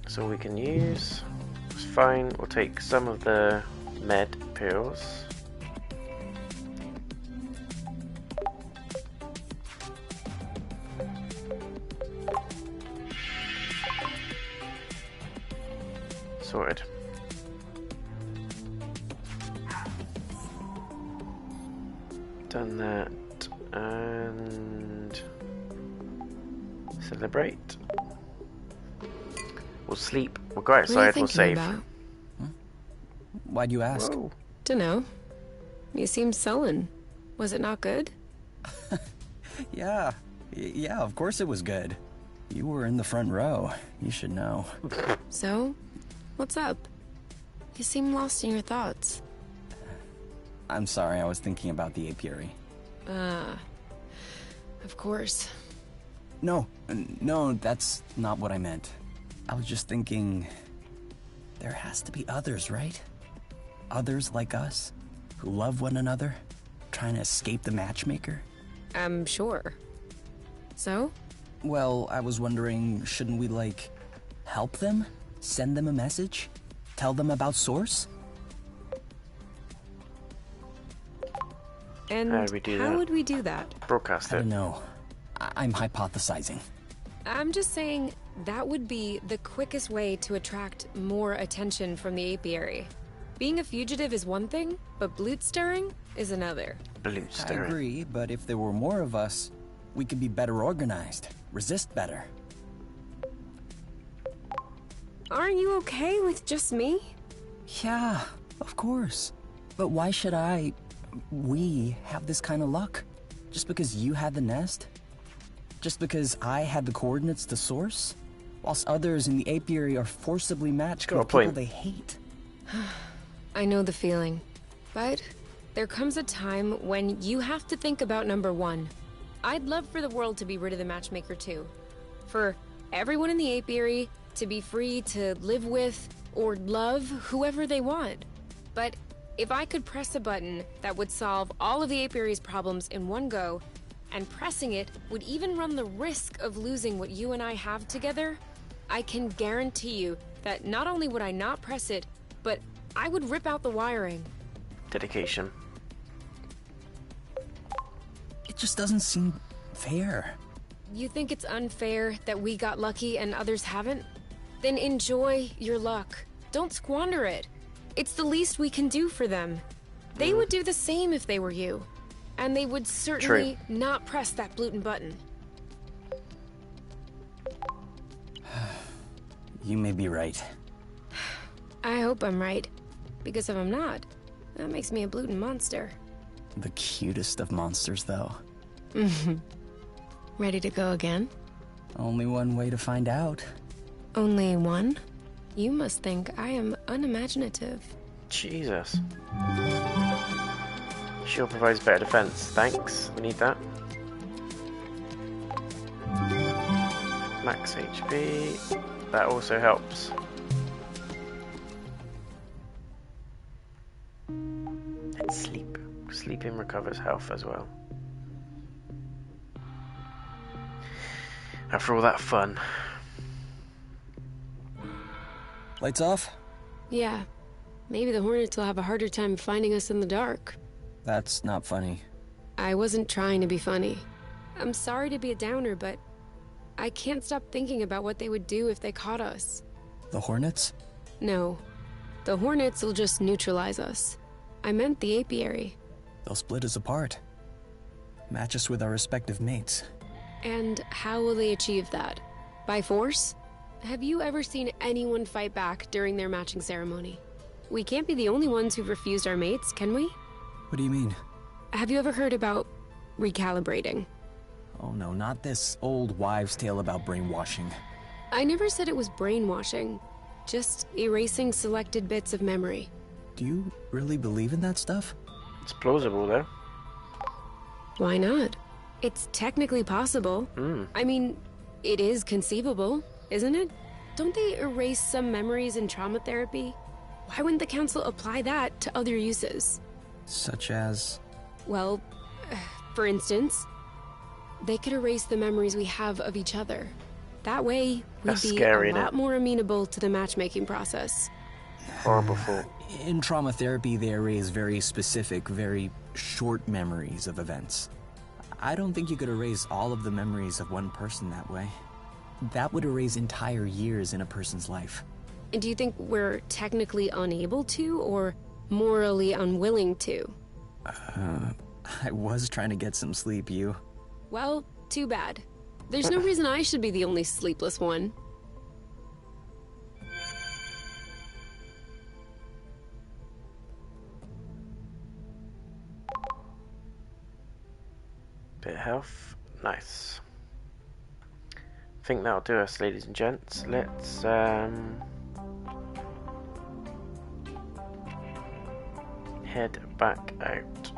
That's all we can use. It's fine, we'll take some of the med pills. Sorted. Done that and celebrate. We'll sleep. We'll go outside. We'll save. Why'd you ask? Whoa. Dunno. You seemed sullen. Was it not good? Yeah, of course it was good. You were in the front row. You should know. So, what's up? You seem lost in your thoughts. I'm sorry, I was thinking about the apiary. Of course. No, that's not what I meant. I was just thinking... there has to be others, right? Others like us, who love one another, trying to escape the matchmaker. Sure. So? Well, I was wondering, shouldn't we, like, help them? Send them a message? Tell them about Source? And How do we do that? would we do that? Broadcast I it. don't know. I'm hypothesizing. I'm just saying that would be the quickest way to attract more attention from the apiary. Being a fugitive is one thing, but blood stirring is another. Blue I stirring. agree, but if there were more of us, we could be better organized, resist better. Aren't you okay with just me? Yeah, of course. But why should we have this kind of luck? Just because you had the nest? Just because I had the coordinates to Source? Whilst others in the apiary are forcibly matched Got a with people point. they hate. I know the feeling. But there comes a time when you have to think about number one. I'd love for the world to be rid of the matchmaker too. For everyone in the apiary to be free to live with or love whoever they want. But if I could press a button that would solve all of the apiary's problems in one go, and pressing it would even run the risk of losing what you and I have together, I can guarantee you that not only would I not press it, but I would rip out the wiring. Dedication. It just doesn't seem fair. You think it's unfair that we got lucky and others haven't? Then enjoy your luck. Don't squander it. It's the least we can do for them. They would do the same if they were you. And they would certainly not press that gluten button. You may be right. I hope I'm right. Because if I'm not, that makes me a gluten monster. The cutest of monsters, though. Ready to go again? Only one way to find out. Only one? You must think I am unimaginative. Jesus. Shield provides better defense. Thanks. We need that. Max HP. That also helps. And sleep. Sleeping recovers health as well. After all that fun. Lights off? Yeah. Maybe the Hornets will have a harder time finding us in the dark. That's not funny. I wasn't trying to be funny. I'm sorry to be a downer, but I can't stop thinking about what they would do if they caught us. The Hornets? No. The Hornets will just neutralize us. I meant the apiary. They'll split us apart. Match us with our respective mates. And how will they achieve that? By force? Have you ever seen anyone fight back during their matching ceremony? We can't be the only ones who've refused our mates, can we? What do you mean? Have you ever heard about recalibrating? Oh no, not this old wives' tale about brainwashing. I never said it was brainwashing, just erasing selected bits of memory. Do you really believe in that stuff? It's plausible though. Why not? It's technically possible. I mean, it is conceivable, isn't it? Don't they erase some memories in trauma therapy? Why wouldn't the council apply that to other uses? Such as... Well, for instance, they could erase the memories we have of each other. That way, we'd That's be scary, a innit? lot more amenable to the matchmaking process. Horrible thought. In trauma therapy, they erase very specific, very short memories of events. I don't think you could erase all of the memories of one person that way. That would erase entire years in a person's life. And do you think we're technically unable to, or morally unwilling to? I was trying to get some sleep, you. Well, too bad. There's no reason I should be the only sleepless one. Bit of health. Nice. I think that'll do us, ladies and gents. Let's head back out.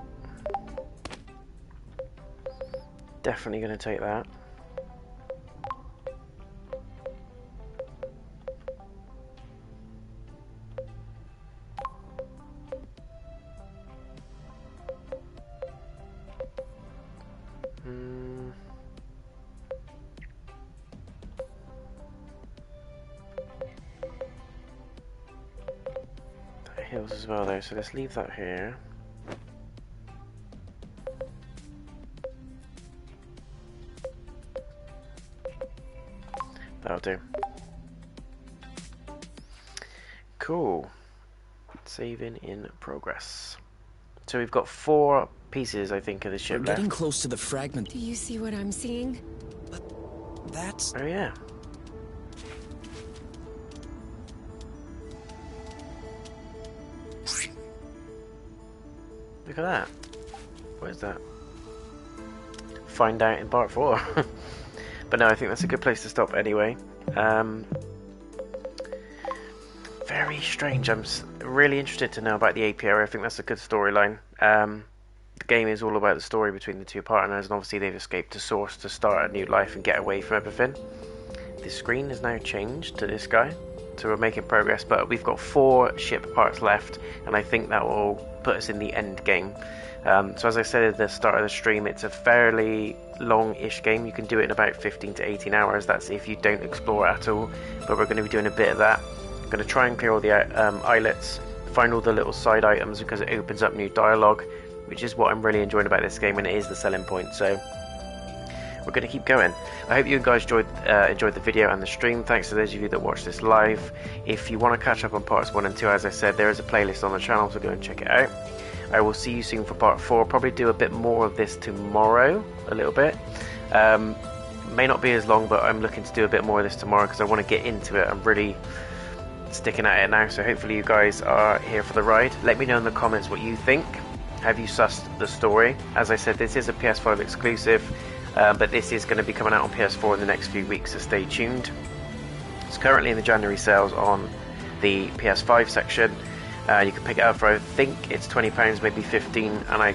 Definitely going to take that. hills as well though, so let's leave that here. That'll do. Cool. Saving in progress. So we've got 4 pieces, I think, of the ship We're getting left. close to the fragment. Do you see what I'm seeing? That's... Oh yeah. Look at that. What is that? Find out in part 4. But no, I think that's a good place to stop anyway. Very strange. I'm really interested to know about the APR. I think that's a good storyline. The game is all about the story between the 2 partners, and obviously they've escaped to Source to start a new life and get away from everything. The screen has now changed to this guy, so we're making progress, but we've got 4 ship parts left, and I think that will put us in the end game. So as I said at the start of the stream, it's a fairly long-ish game. You can do it in about 15 to 18 hours. That's if you don't explore at all, but we're going to be doing a bit of that. I'm going to try and clear all the islets, find all the little side items because it opens up new dialogue, which is what I'm really enjoying about this game, and it is the selling point. So we're going to keep going. I hope you guys enjoyed the video and the stream. Thanks to those of you that watched this live. If you want to catch up on parts 1 and 2, as I said, there is a playlist on the channel, so go and check it out. I will see you soon for part 4. Probably do a bit more of this tomorrow, a little bit. May not be as long, but I'm looking to do a bit more of this tomorrow because I want to get into it. I'm really sticking at it now, so hopefully you guys are here for the ride. Let me know in the comments what you think. Have you sussed the story? As I said, this is a PS5 exclusive, but this is going to be coming out on PS4 in the next few weeks, so stay tuned. It's currently in the January sales on the PS5 section. You can pick it up for, I think it's £20, maybe 15, and I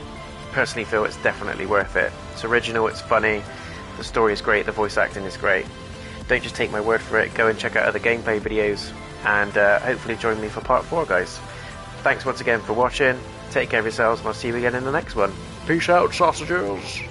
personally feel it's definitely worth it. It's original, it's funny, the story is great, the voice acting is great. Don't just take my word for it, go and check out other gameplay videos, and hopefully join me for part 4, guys. Thanks once again for watching, take care of yourselves, and I'll see you again in the next one. Peace out, sausages!